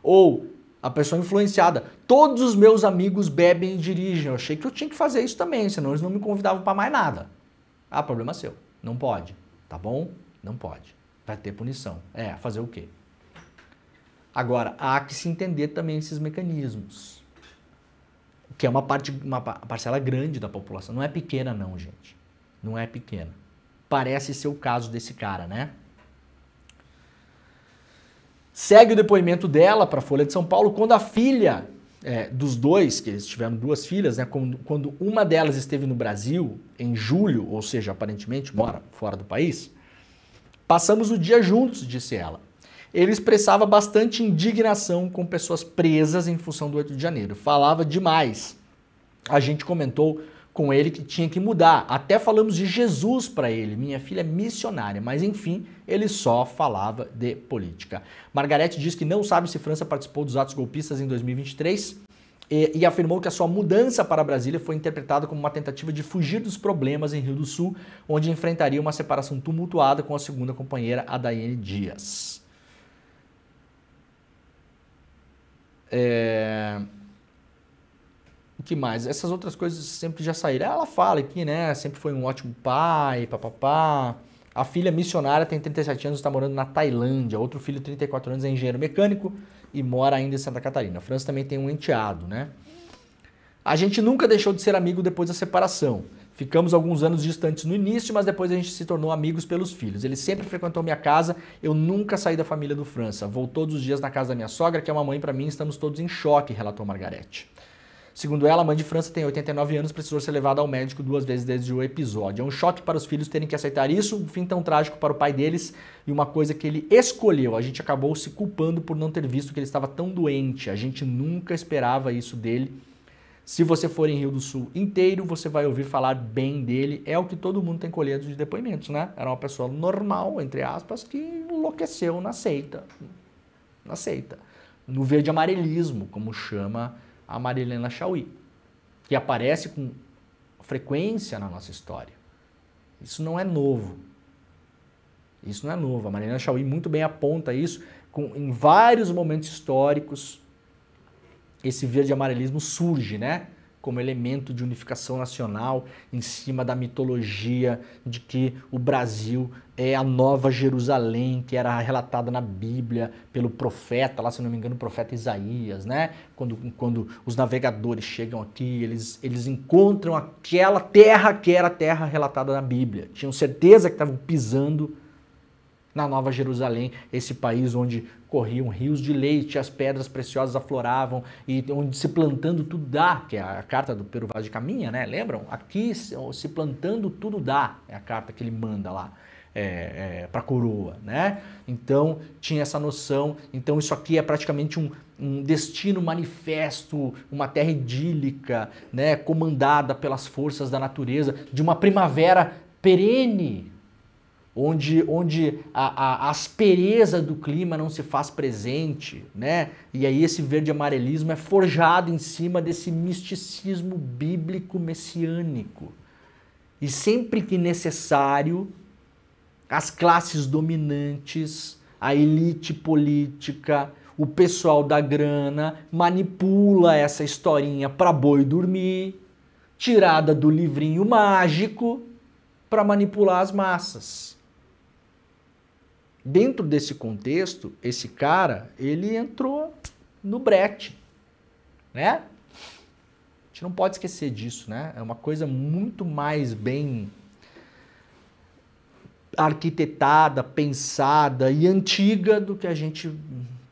Ou a pessoa influenciada. Todos os meus amigos bebem e dirigem. Eu achei que eu tinha que fazer isso também, senão eles não me convidavam para mais nada. Ah, problema seu. Não pode. Tá bom? Não pode. Vai ter punição. Fazer o quê? Agora, há que se entender também esses mecanismos. Que é uma parcela grande da população. Não é pequena não, gente. Não é pequena. Parece ser o caso desse cara, né? Segue o depoimento dela para a Folha de São Paulo quando a filha dos dois, que eles tiveram duas filhas, né, quando uma delas esteve no Brasil, em julho, ou seja, aparentemente mora fora do país, passamos o dia juntos, disse ela. Ele expressava bastante indignação com pessoas presas em função do 8 de janeiro. Falava demais. A gente comentou com ele que tinha que mudar. Até falamos de Jesus para ele. Minha filha é missionária. Mas, enfim, ele só falava de política. Margarete diz que não sabe se França participou dos atos golpistas em 2023 e afirmou que a sua mudança para Brasília foi interpretada como uma tentativa de fugir dos problemas em Rio do Sul, onde enfrentaria uma separação tumultuada com a segunda companheira, Adaiane Dias. O que mais? Essas outras coisas sempre já saíram. Ela fala aqui, né? Sempre foi um ótimo pai, papapá. A filha missionária tem 37 anos e está morando na Tailândia. Outro filho, 34 anos, é engenheiro mecânico e mora ainda em Santa Catarina. A França também tem um enteado, né? A gente nunca deixou de ser amigo depois da separação. Ficamos alguns anos distantes no início, mas depois a gente se tornou amigos pelos filhos. Ele sempre frequentou minha casa, eu nunca saí da família do França. Vou todos os dias na casa da minha sogra, que é uma mãe para mim, estamos todos em choque, relatou Margarete. Segundo ela, a mãe de França tem 89 anos, precisou ser levada ao médico 2 vezes desde o episódio. É um choque para os filhos terem que aceitar isso, um fim tão trágico para o pai deles e uma coisa que ele escolheu. A gente acabou se culpando por não ter visto que ele estava tão doente. A gente nunca esperava isso dele. Se você for em Rio do Sul inteiro, você vai ouvir falar bem dele. É o que todo mundo tem colhido de depoimentos, né? Era uma pessoa normal, entre aspas, que enlouqueceu na seita. Na seita. No verde amarelismo, como chama a Marilena Chauí, que aparece com frequência na nossa história. Isso não é novo. Isso não é novo. A Marilena Chauí muito bem aponta isso em vários momentos históricos. Esse verde amarelismo surge, né, como elemento de unificação nacional em cima da mitologia de que o Brasil é a nova Jerusalém, que era relatada na Bíblia pelo profeta, lá se não me engano, o profeta Isaías, né? Quando os navegadores chegam aqui, eles encontram aquela terra que era a terra relatada na Bíblia. Tinham certeza que estavam pisando na Nova Jerusalém, esse país onde corriam rios de leite, as pedras preciosas afloravam e onde se plantando tudo dá, que é a carta do Pero Vaz de Caminha, né? Lembram? Aqui se plantando tudo dá, é a carta que ele manda lá para a coroa, né? Então tinha essa noção, então isso aqui é praticamente um destino manifesto, uma terra idílica, né? Comandada pelas forças da natureza, de uma primavera perene, onde a aspereza do clima não se faz presente, né? E aí esse verde amarelismo é forjado em cima desse misticismo bíblico messiânico. E sempre que necessário, as classes dominantes, a elite política, o pessoal da grana manipula essa historinha para boi dormir, tirada do livrinho mágico para manipular as massas. Dentro desse contexto, esse cara, ele entrou no brete, né? A gente não pode esquecer disso, né? É uma coisa muito mais bem arquitetada, pensada e antiga do que a gente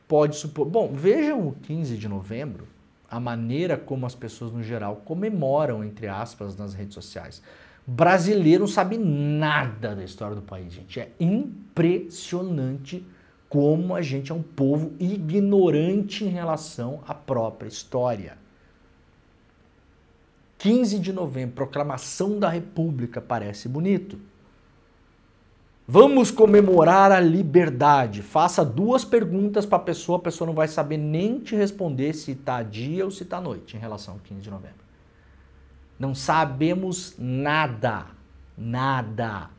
pode supor. Bom, vejam o 15 de novembro, a maneira como as pessoas no geral comemoram, entre aspas, nas redes sociais. Brasileiro não sabe nada da história do país, gente. É impressionante como a gente é um povo ignorante em relação à própria história. 15 de novembro, proclamação da República, parece bonito. Vamos comemorar a liberdade. Faça 2 perguntas para a pessoa não vai saber nem te responder se está dia ou se está noite em relação ao 15 de novembro. Não sabemos nada, nada.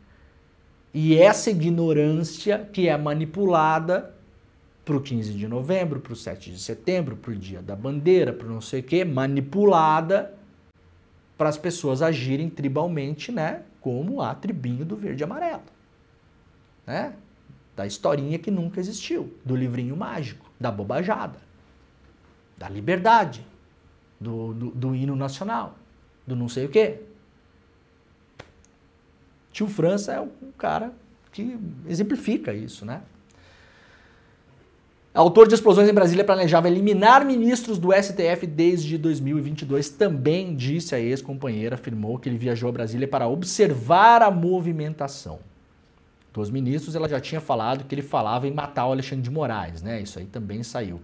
E essa ignorância que é manipulada para o 15 de novembro, para o 7 de setembro, para o dia da bandeira, para não sei o quê, manipulada para as pessoas agirem tribalmente, né, como a tribinho do verde e amarelo, né, da historinha que nunca existiu, do livrinho mágico, da bobajada, da liberdade, do hino nacional, do não sei o quê. Tio França é um cara que exemplifica isso, né? Autor de explosões em Brasília planejava eliminar ministros do STF desde 2022. Também disse a ex-companheira, afirmou que ele viajou a Brasília para observar a movimentação dos ministros. Ela já tinha falado que ele falava em matar o Alexandre de Moraes, né? Isso aí também saiu.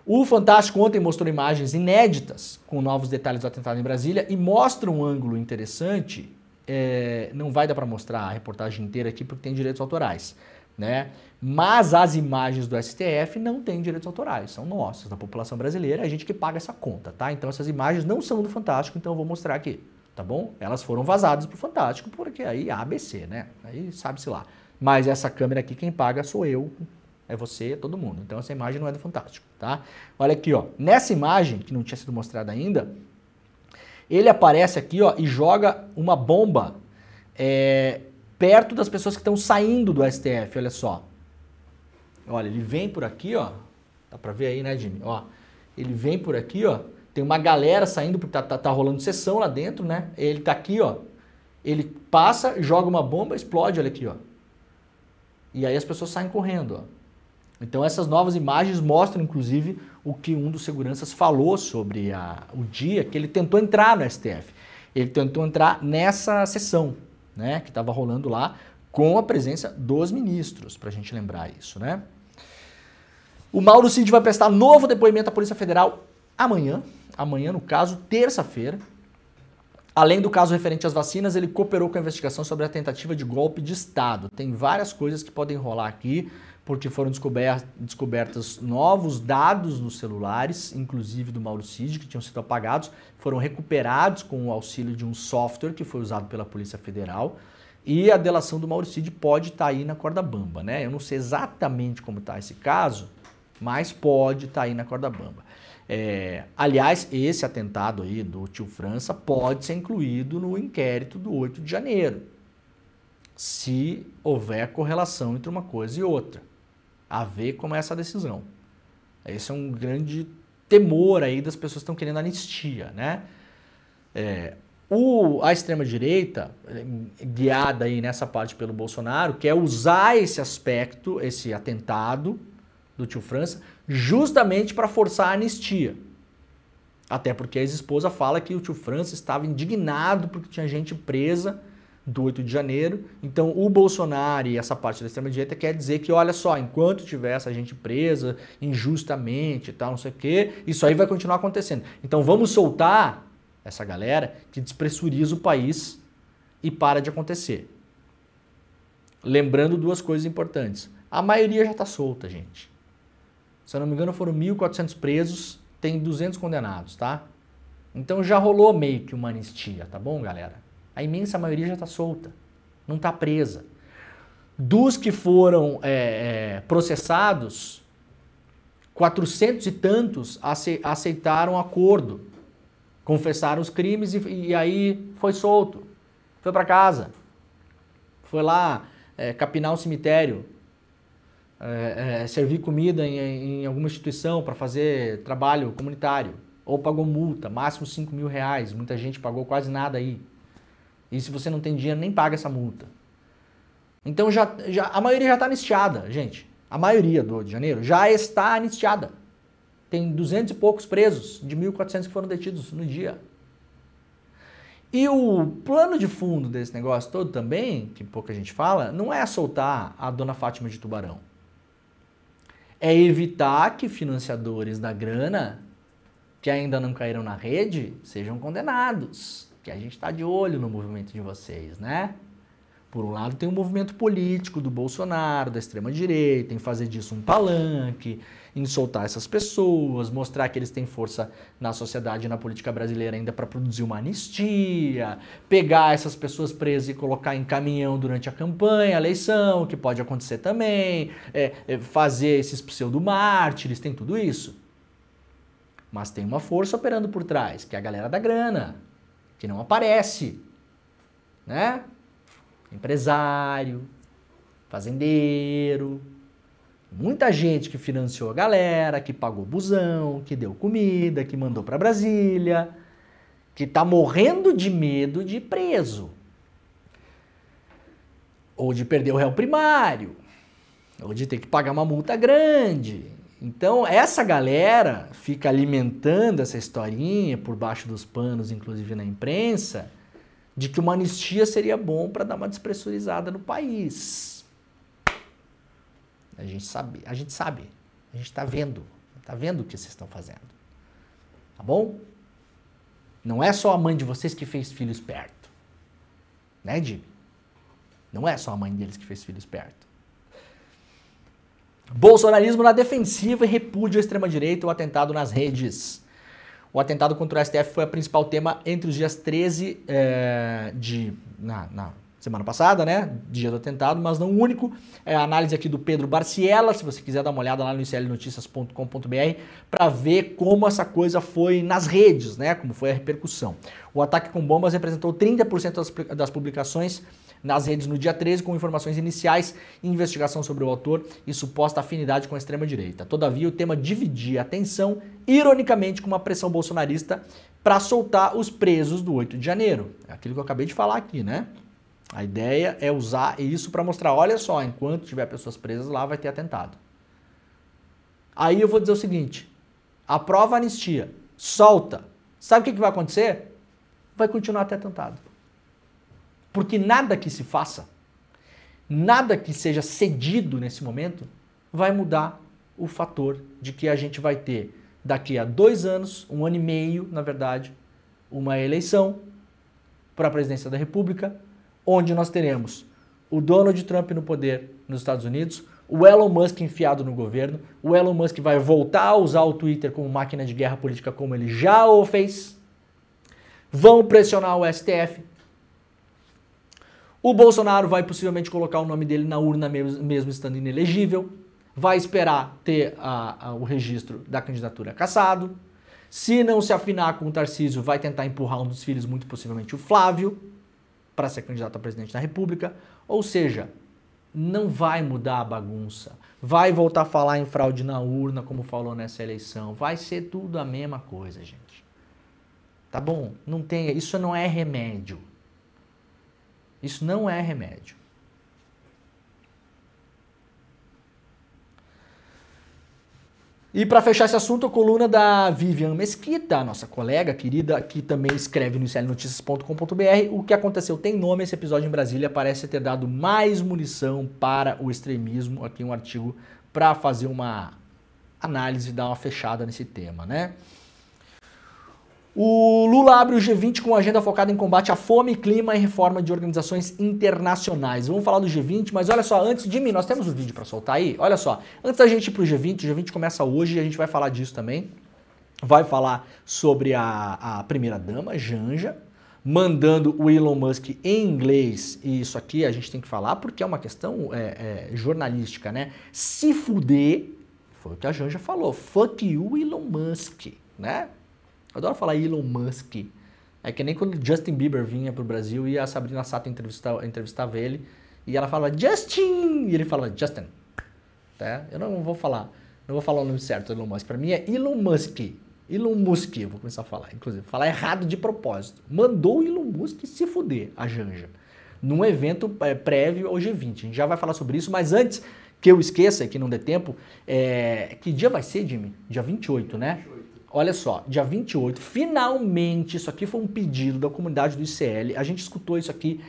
O Fantástico ontem mostrou imagens inéditas com novos detalhes do atentado em Brasília e mostra um ângulo interessante. Não vai dar para mostrar a reportagem inteira aqui porque tem direitos autorais, né? Mas as imagens do STF não têm direitos autorais, são nossas, da população brasileira, é a gente que paga essa conta, tá? Então essas imagens não são do Fantástico, então eu vou mostrar aqui, tá bom? Elas foram vazadas pro Fantástico, porque aí ABC, né? Aí sabe-se lá. Mas essa câmera aqui, quem paga sou eu, é você, é todo mundo. Então essa imagem não é do Fantástico, tá? Olha aqui, ó. Nessa imagem, que não tinha sido mostrada ainda, ele aparece aqui, ó, e joga uma bomba perto das pessoas que estão saindo do STF, olha só. Olha, ele vem por aqui, ó. Dá pra ver aí, né, Jimmy? Ó, ele vem por aqui, ó. Tem uma galera saindo, porque tá rolando sessão lá dentro, né? Ele tá aqui, ó. Ele passa, joga uma bomba, explode, olha aqui, ó. E aí as pessoas saem correndo, ó. Então essas novas imagens mostram, inclusive, o que um dos seguranças falou sobre o dia que ele tentou entrar no STF. Ele tentou entrar nessa sessão, né? Que estava rolando lá com a presença dos ministros, pra gente lembrar isso, né? O Mauro Cid vai prestar novo depoimento à Polícia Federal amanhã, no caso, terça-feira. Além do caso referente às vacinas, ele cooperou com a investigação sobre a tentativa de golpe de Estado. Tem várias coisas que podem rolar aqui, porque foram descobertos novos dados nos celulares, inclusive do Mauro Cid, que tinham sido apagados, foram recuperados com o auxílio de um software que foi usado pela Polícia Federal. E a delação do Mauro Cid pode estar aí na corda bamba, né? Eu não sei exatamente como está esse caso, mas pode estar aí na corda bamba. Aliás, esse atentado aí do tio França pode ser incluído no inquérito do 8 de janeiro, se houver correlação entre uma coisa e outra, a ver como é essa decisão. Esse é um grande temor aí das pessoas que estão querendo anistia, né? A extrema-direita, guiada aí nessa parte pelo Bolsonaro, quer usar esse aspecto, esse atentado do tio França, justamente para forçar a anistia. Até porque a ex-esposa fala que o tio França estava indignado porque tinha gente presa do 8 de janeiro. Então o Bolsonaro e essa parte da extrema-direita quer dizer que, olha só, enquanto tiver essa gente presa injustamente e tal, não sei o quê, isso aí vai continuar acontecendo. Então vamos soltar essa galera que despressuriza o país e para de acontecer. Lembrando duas coisas importantes. A maioria já está solta, gente. Se eu não me engano, foram 1.400 presos, tem 200 condenados, tá? Então já rolou meio que uma anistia, tá bom, galera? A imensa maioria já está solta, não está presa. Dos que foram processados, 400 e tantos aceitaram acordo, confessaram os crimes e aí foi solto, foi para casa, foi lá capinar um cemitério, servir comida em alguma instituição para fazer trabalho comunitário, ou pagou multa, máximo R$5.000, muita gente pagou quase nada aí. E se você não tem dinheiro, nem paga essa multa. Então a maioria já está anistiada, gente. A maioria do 8 de janeiro já está anistiada. Tem 200 e poucos presos, de 1.400 que foram detidos no dia. E o plano de fundo desse negócio todo também, que pouca gente fala, não é soltar a dona Fátima de Tubarão. É evitar que financiadores da grana, que ainda não caíram na rede, sejam condenados. Que a gente está de olho no movimento de vocês, né? Por um lado tem o movimento político do Bolsonaro, da extrema-direita, em fazer disso um palanque, em soltar essas pessoas, mostrar que eles têm força na sociedade e na política brasileira ainda para produzir uma anistia, pegar essas pessoas presas e colocar em caminhão durante a campanha, a eleição, que pode acontecer também, fazer esses pseudo-mártires, tem tudo isso. Mas tem uma força operando por trás, que é a galera da grana, que não aparece, né? Empresário, fazendeiro, muita gente que financiou a galera, que pagou busão, que deu comida, que mandou para Brasília, que tá morrendo de medo de ir preso, ou de perder o réu primário, ou de ter que pagar uma multa grande. Então, essa galera fica alimentando essa historinha por baixo dos panos, inclusive na imprensa, de que uma anistia seria bom para dar uma despressurizada no país. A gente sabe, a gente está vendo o que vocês estão fazendo. Tá bom? Não é só a mãe de vocês que fez filho esperto. Né, Jimmy? Não é só a mãe deles que fez filho esperto. Bolsonarismo na defensiva e repúdio à extrema-direita, o atentado nas redes. O atentado contra o STF foi o principal tema entre os dias 13 na semana passada, né? Dia do atentado, mas não o único. É a análise aqui do Pedro Barciela, se você quiser dar uma olhada lá no iclnoticias.com.br para ver como essa coisa foi nas redes, né? Como foi a repercussão. O ataque com bombas representou 30% das publicações nas redes no dia 13, com informações iniciais, investigação sobre o autor e suposta afinidade com a extrema-direita. Todavia, o tema dividia a atenção, ironicamente, com uma pressão bolsonarista para soltar os presos do 8 de janeiro. É aquilo que eu acabei de falar aqui, né? A ideia é usar isso para mostrar, olha só, enquanto tiver pessoas presas lá, vai ter atentado. Aí eu vou dizer o seguinte, aprova a anistia, solta. Sabe o que vai acontecer? Vai continuar a ter atentado. Porque nada que se faça, nada que seja cedido nesse momento, vai mudar o fator de que a gente vai ter, daqui a 2 anos, 1 ano e meio, na verdade, uma eleição para a presidência da República, onde nós teremos o Donald Trump no poder nos Estados Unidos, o Elon Musk enfiado no governo, o Elon Musk vai voltar a usar o Twitter como máquina de guerra política como ele já o fez, vão pressionar o STF, o Bolsonaro vai possivelmente colocar o nome dele na urna mesmo estando inelegível, vai esperar ter o registro da candidatura cassado, se não se afinar com o Tarcísio, vai tentar empurrar um dos filhos, muito possivelmente o Flávio, para ser candidato a presidente da República, ou seja, não vai mudar a bagunça, vai voltar a falar em fraude na urna, como falou nessa eleição, vai ser tudo a mesma coisa, gente. Tá bom? Não tem, isso não é remédio. Isso não é remédio. E para fechar esse assunto, a coluna da Vivian Mesquita, nossa colega querida, que também escreve no iclnoticias.com.br. O que aconteceu tem nome, esse episódio em Brasília parece ter dado mais munição para o extremismo. Aqui um artigo para fazer uma análise e dar uma fechada nesse tema, né? O Lula abre o G20 com agenda focada em combate à fome, clima e reforma de organizações internacionais. Vamos falar do G20, mas olha só, antes de mim, nós temos um vídeo para soltar aí. Olha só, antes da gente ir pro G20, o G20 começa hoje e a gente vai falar disso também. Vai falar sobre a primeira-dama, Janja, mandando o Elon Musk em inglês. E isso aqui a gente tem que falar porque é uma questão jornalística, né? Se fuder, foi o que a Janja falou. Fuck you, Elon Musk, né? Eu adoro falar Elon Musk. É que nem quando Justin Bieber vinha pro Brasil e a Sabrina Sato entrevistava ele e ela fala Justin e ele fala Justin. Tá? Eu não vou falar o nome certo, Elon Musk. Para mim é Elon Musk. Elon Musk, eu vou começar a falar. Inclusive, falar errado de propósito. Mandou o Elon Musk se fuder, a Janja, num evento prévio ao G20. A gente já vai falar sobre isso, mas antes que eu esqueça e que não dê tempo, que dia vai ser, Jimmy? Dia 28, né? 28. Olha só, dia 28, finalmente, isso aqui foi um pedido da comunidade do ICL, a gente escutou isso aqui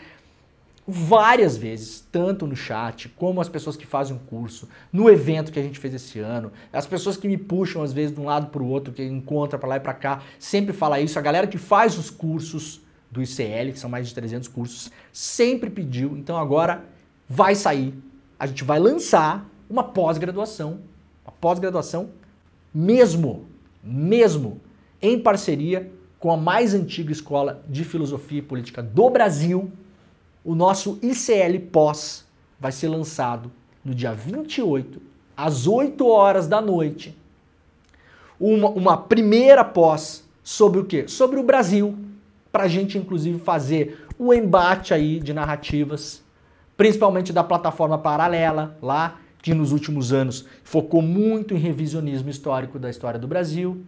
várias vezes, tanto no chat, como as pessoas que fazem o curso, no evento que a gente fez esse ano, as pessoas que me puxam às vezes de um lado para o outro, que encontra para lá e para cá, sempre fala isso, a galera que faz os cursos do ICL, que são mais de 300 cursos, sempre pediu, então agora vai sair, a gente vai lançar uma pós-graduação mesmo em parceria com a mais antiga escola de filosofia e política do Brasil, o nosso ICL Pós vai ser lançado no dia 28, às 8 horas da noite. Uma primeira pós sobre o quê? Sobre o Brasil, para a gente inclusive fazer o embate aí de narrativas, principalmente da plataforma Paralela, lá, que nos últimos anos focou muito em revisionismo histórico da história do Brasil,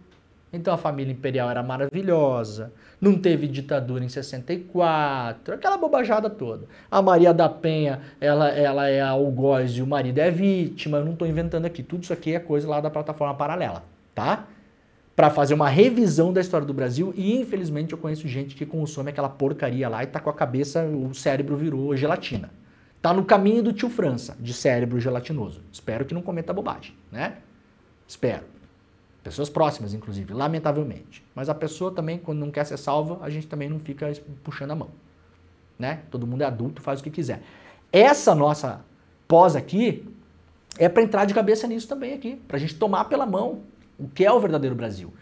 Então a família imperial era maravilhosa, não teve ditadura em 64, aquela bobajada toda. A Maria da Penha, ela é algoz e o marido é vítima, eu não estou inventando aqui, tudo isso aqui é coisa lá da plataforma paralela, tá? Para fazer uma revisão da história do Brasil e infelizmente eu conheço gente que consome aquela porcaria lá e tá com a cabeça, o cérebro virou gelatina. Tá no caminho do tio França, de cérebro gelatinoso. Espero que não cometa bobagem, né? Espero. Pessoas próximas, inclusive, lamentavelmente. Mas a pessoa também, quando não quer ser salva, a gente também não fica puxando a mão, né? Todo mundo é adulto, faz o que quiser. Essa nossa pós aqui é para entrar de cabeça nisso também aqui, pra gente tomar pela mão o que é o verdadeiro Brasil.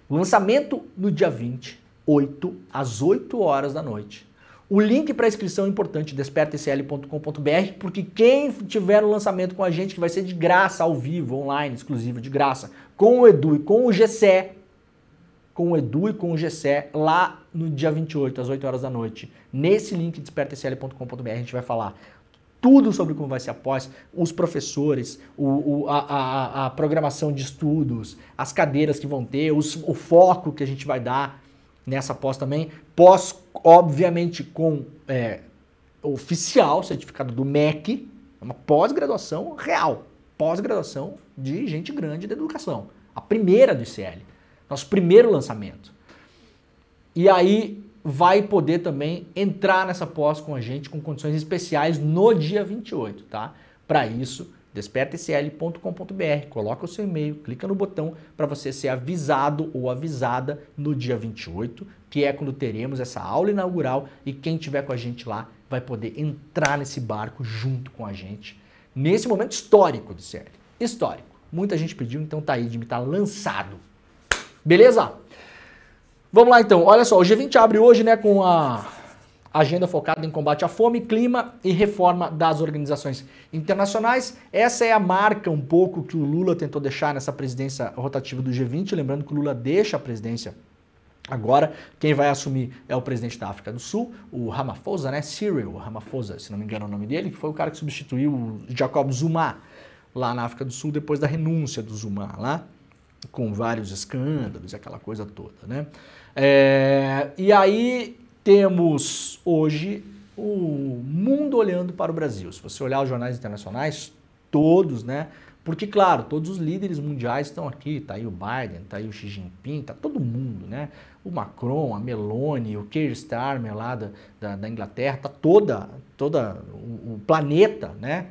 O lançamento no dia 28, às 8 horas da noite. O link para inscrição é importante, despertacl.com.br, porque quem tiver o lançamento com a gente, que vai ser de graça, ao vivo, online, exclusivo, de graça, com o Edu e com o GCE, lá no dia 28, às 8 horas da noite, nesse link, despertacl.com.br, a gente vai falar tudo sobre como vai ser a pós, os professores, a programação de estudos, as cadeiras que vão ter, o foco que a gente vai dar nessa pós também. Pós, obviamente, com oficial, certificado do MEC, uma pós-graduação real, pós-graduação de gente grande da educação. A primeira do ICL, nosso primeiro lançamento. E aí vai poder também entrar nessa pós com a gente com condições especiais no dia 28, tá? Para isso, despertacl.com.br, coloca o seu e-mail, clica no botão para você ser avisado ou avisada no dia 28, que é quando teremos essa aula inaugural e quem tiver com a gente lá vai poder entrar nesse barco junto com a gente, nesse momento histórico do CL. Histórico. Muita gente pediu, então tá aí, de me estar lançado. Beleza? Vamos lá então, olha só, o G20 abre hoje, né, com a agenda focada em combate à fome, clima e reforma das organizações internacionais. Essa é a marca um pouco que o Lula tentou deixar nessa presidência rotativa do G20, lembrando que o Lula deixa a presidência agora, quem vai assumir é o presidente da África do Sul, o Ramaphosa, né, Cyril Ramaphosa, se não me engano é o nome dele, que foi o cara que substituiu o Jacob Zuma lá na África do Sul depois da renúncia do Zuma lá, com vários escândalos e aquela coisa toda, né. E aí temos hoje o mundo olhando para o Brasil. Se você olhar os jornais internacionais, todos, né? Porque, claro, todos os líderes mundiais estão aqui. Tá aí o Biden, tá aí o Xi Jinping, tá todo mundo, né? O Macron, a Meloni, o Keir Starmer lá da Inglaterra, tá toda o planeta, né?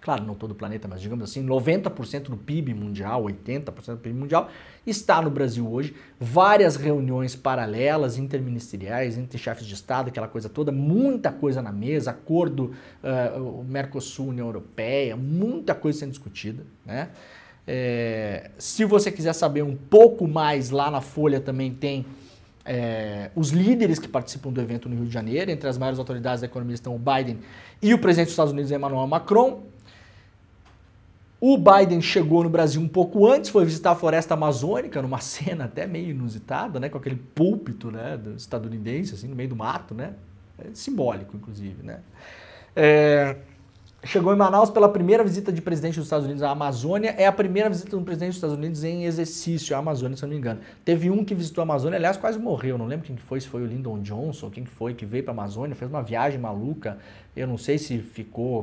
Claro, não todo o planeta, mas digamos assim, 90% do PIB mundial, 80% do PIB mundial está no Brasil hoje. Várias reuniões paralelas, interministeriais, entre chefes de Estado, aquela coisa toda, muita coisa na mesa, acordo Mercosul, União Europeia, muita coisa sendo discutida, né? Se você quiser saber um pouco mais, lá na Folha também tem os líderes que participam do evento no Rio de Janeiro. Entre as maiores autoridades da economia estão o Biden e o presidente dos Estados Unidos, Emmanuel Macron. O Biden chegou no Brasil um pouco antes, foi visitar a floresta amazônica, numa cena até meio inusitada, né, com aquele púlpito, né, do estadunidense, assim, no meio do mato, né, simbólico, inclusive, né. Chegou em Manaus pela primeira visita de presidente dos Estados Unidos à Amazônia, é a primeira visita do presidente dos Estados Unidos em exercício à Amazônia, se eu não me engano. Teve um que visitou a Amazônia, aliás, quase morreu, não lembro quem que foi, se foi o Lyndon Johnson, quem que foi que veio para a Amazônia, fez uma viagem maluca, eu não sei se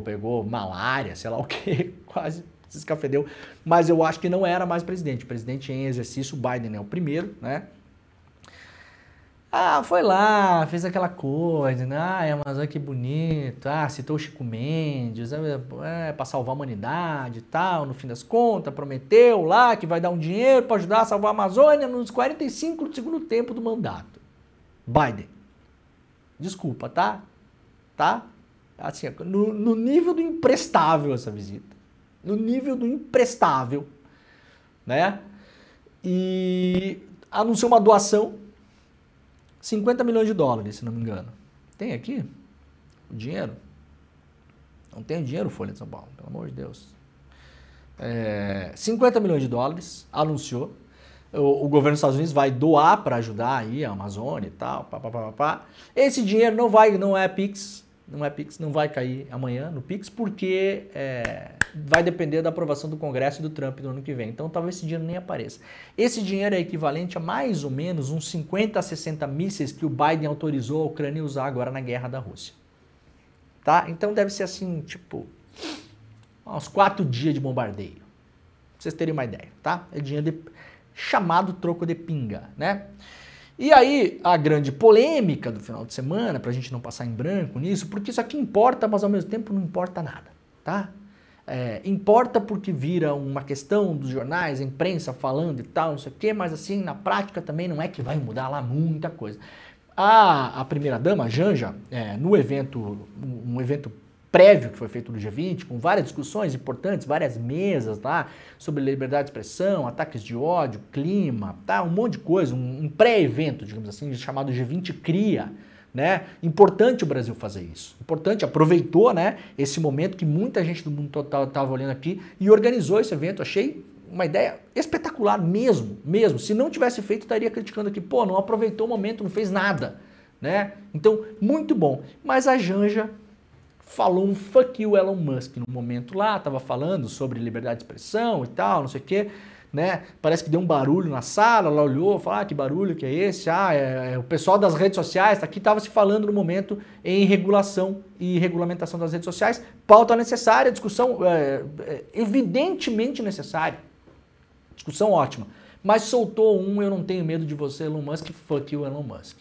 pegou malária, sei lá o que, quase se escafedeu, mas eu acho que não era mais presidente. Presidente em exercício, o Biden é o primeiro, né? Foi lá, fez aquela coisa, né? Amazônia, que bonito, citou o Chico Mendes, para salvar a humanidade e tal, no fim das contas, prometeu lá que vai dar um dinheiro para ajudar a salvar a Amazônia nos 45 do segundo tempo do mandato. Biden. Desculpa, tá? Assim, no nível do imprestável essa visita. No nível do imprestável, né? E anunciou uma doação, 50 milhões de dólares, se não me engano. Tem aqui o dinheiro? Não tem o dinheiro, Folha de São Paulo, pelo amor de Deus. 50 milhões de dólares, anunciou. O governo dos Estados Unidos vai doar para ajudar aí a Amazônia e tal, Esse dinheiro não é Pix, Não é Pix, não vai cair amanhã no Pix, porque vai depender da aprovação do Congresso e do Trump no ano que vem. Então talvez esse dinheiro nem apareça. Esse dinheiro é equivalente a mais ou menos uns 50 a 60 mísseis que o Biden autorizou a Ucrânia usar agora na guerra da Rússia. Tá? Então deve ser assim, tipo, uns 4 dias de bombardeio. Pra vocês terem uma ideia, tá? É dinheiro chamado troco de pinga, né? E aí, a grande polêmica do final de semana, pra gente não passar em branco nisso, porque isso aqui importa, mas ao mesmo tempo não importa nada, tá? Importa porque vira uma questão dos jornais, a imprensa falando e tal, não sei o quê, mas assim, na prática também não é que vai mudar lá muita coisa. A primeira-dama, a Janja, no evento, um evento prévio que foi feito no G20, com várias discussões importantes, várias mesas lá, sobre liberdade de expressão, ataques de ódio, clima, tá? Um monte de coisa, um pré-evento, digamos assim, chamado G20 Cria, né? Importante o Brasil fazer isso. Importante, aproveitou, né, esse momento que muita gente do mundo total estava olhando aqui e organizou esse evento. Achei uma ideia espetacular mesmo. Se não tivesse feito, estaria criticando aqui, pô, não aproveitou o momento, não fez nada, né? Então, muito bom. Mas a Janja falou um fuck you Elon Musk no momento lá, estava falando sobre liberdade de expressão e tal, não sei o quê, né? Parece que deu um barulho na sala, ela olhou, falou, que barulho que é esse? O pessoal das redes sociais, aqui estava se falando no momento em regulação e regulamentação das redes sociais, pauta necessária, discussão evidentemente necessária, discussão ótima, mas soltou eu não tenho medo de você, Elon Musk, fuck you Elon Musk.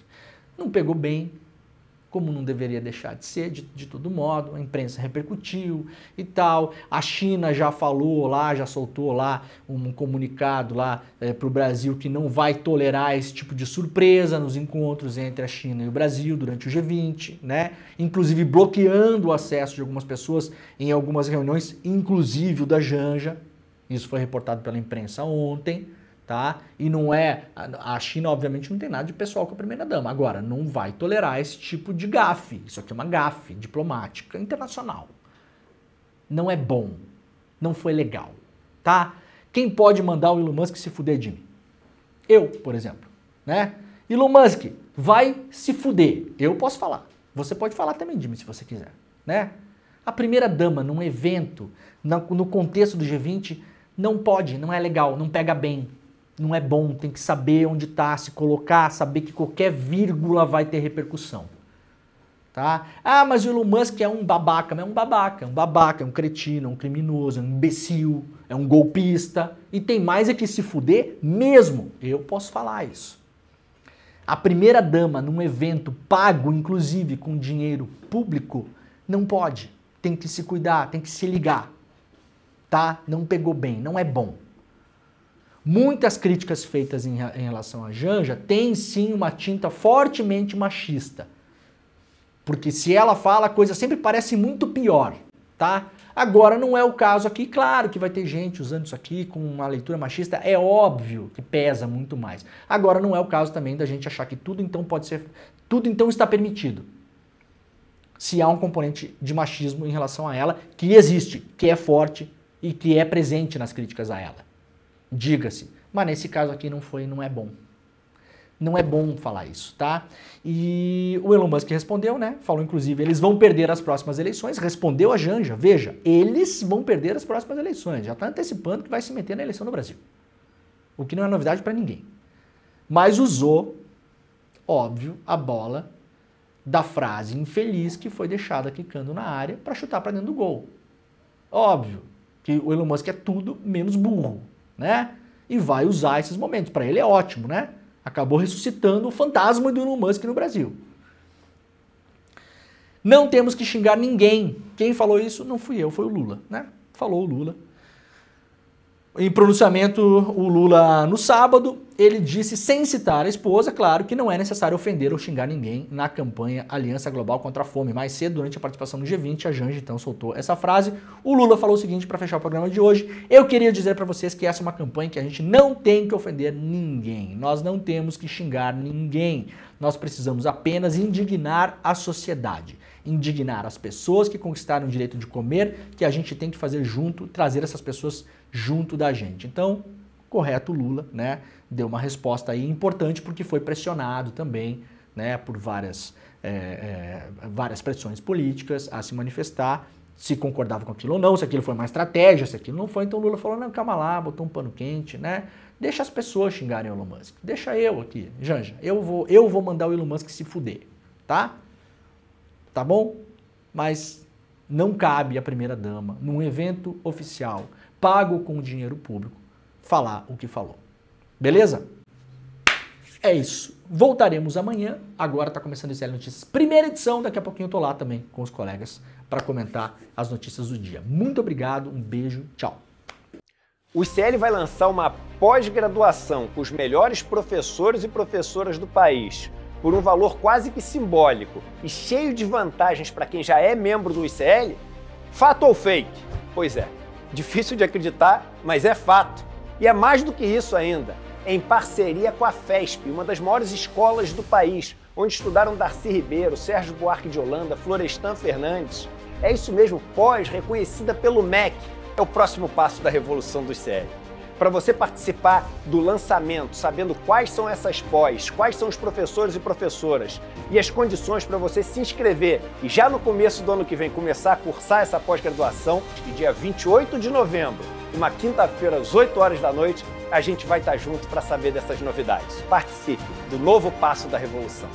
Não pegou bem, como não deveria deixar de ser, de todo modo, a imprensa repercutiu e tal, a China já falou lá, já soltou lá um comunicado lá para o Brasil que não vai tolerar esse tipo de surpresa nos encontros entre a China e o Brasil durante o G20, né? Inclusive bloqueando o acesso de algumas pessoas em algumas reuniões, inclusive o da Janja, isso foi reportado pela imprensa ontem, tá? E não a China obviamente não tem nada de pessoal com a primeira-dama. Agora, não vai tolerar esse tipo de gafe. Isso aqui é uma gafe diplomática internacional. Não é bom. Não foi legal, tá? Quem pode mandar o Elon Musk se fuder de mim? Eu, por exemplo, né? Elon Musk, vai se fuder. Eu posso falar. Você pode falar também de mim se você quiser, né? A primeira-dama num evento, no contexto do G20, não pode, não é legal, não pega bem. Não é bom, tem que saber onde está, se colocar, saber que qualquer vírgula vai ter repercussão. Tá? Mas o Elon Musk é um babaca. Mas é um babaca, é um cretino, é um criminoso, é um imbecil, é um golpista. E tem mais é que se fuder mesmo. Eu posso falar isso. A primeira-dama num evento pago, inclusive com dinheiro público, não pode. Tem que se cuidar, tem que se ligar. Tá? Não pegou bem, não é bom. Muitas críticas feitas em relação à Janja têm sim uma tinta fortemente machista. Porque se ela fala, a coisa sempre parece muito pior, tá? Agora não é o caso aqui, claro que vai ter gente usando isso aqui com uma leitura machista, é óbvio que pesa muito mais. Agora não é o caso também da gente achar que tudo então está permitido. Se há um componente de machismo em relação a ela, que existe, que é forte e que é presente nas críticas a ela. Diga-se, mas nesse caso aqui não é bom. Não é bom falar isso, tá? E o Elon Musk respondeu, né? Falou, inclusive, eles vão perder as próximas eleições. Respondeu a Janja, veja, eles vão perder as próximas eleições. Já está antecipando que vai se meter na eleição no Brasil. O que não é novidade para ninguém. Mas usou, óbvio, a bola da frase infeliz que foi deixada quicando na área para chutar para dentro do gol. Óbvio que o Elon Musk é tudo menos burro, né? E vai usar esses momentos. Para ele é ótimo, né? Acabou ressuscitando o fantasma do Elon Musk no Brasil. Não temos que xingar ninguém. Quem falou isso não fui eu, foi o Lula, né? Falou o Lula. Em pronunciamento, o Lula, no sábado, ele disse, sem citar a esposa, claro, que não é necessário ofender ou xingar ninguém na campanha Aliança Global contra a Fome. Mais cedo, durante a participação no G20, a Janja, então, soltou essa frase. O Lula falou o seguinte, para fechar o programa de hoje, eu queria dizer para vocês que essa é uma campanha que a gente não tem que ofender ninguém. Nós não temos que xingar ninguém. Nós precisamos apenas indignar a sociedade. Indignar as pessoas que conquistaram o direito de comer, que a gente tem que fazer junto, trazer essas pessoas junto da gente. Então, correto, Lula, né? Deu uma resposta aí importante porque foi pressionado também né, por várias pressões políticas a se manifestar, se concordava com aquilo ou não, se aquilo foi uma estratégia, se aquilo não foi. Então o Lula falou, não, calma lá, botou um pano quente, né? Deixa as pessoas xingarem o Elon Musk. Deixa eu aqui, Janja, eu vou mandar o Elon Musk se fuder, tá? Tá bom? Mas não cabe à primeira-dama, num evento oficial, pago com dinheiro público, falar o que falou. Beleza? É isso. Voltaremos amanhã. Agora está começando o ICL Notícias. Primeira edição, daqui a pouquinho eu tô lá também com os colegas para comentar as notícias do dia. Muito obrigado, um beijo, tchau. O ICL vai lançar uma pós-graduação com os melhores professores e professoras do país, por um valor quase que simbólico e cheio de vantagens para quem já é membro do ICL? Fato ou fake? Pois é, difícil de acreditar, mas é fato. E é mais do que isso ainda. Em parceria com a FESP, uma das maiores escolas do país, onde estudaram Darcy Ribeiro, Sérgio Buarque de Holanda, Florestan Fernandes. É isso mesmo, pós, reconhecida pelo MEC. É o próximo passo da revolução do ICL. Para você participar do lançamento, sabendo quais são essas pós, quais são os professores e professoras e as condições para você se inscrever e já no começo do ano que vem começar a cursar essa pós-graduação, e dia 28 de novembro, uma quinta-feira às 8 horas da noite, a gente vai estar junto para saber dessas novidades. Participe do novo passo da revolução.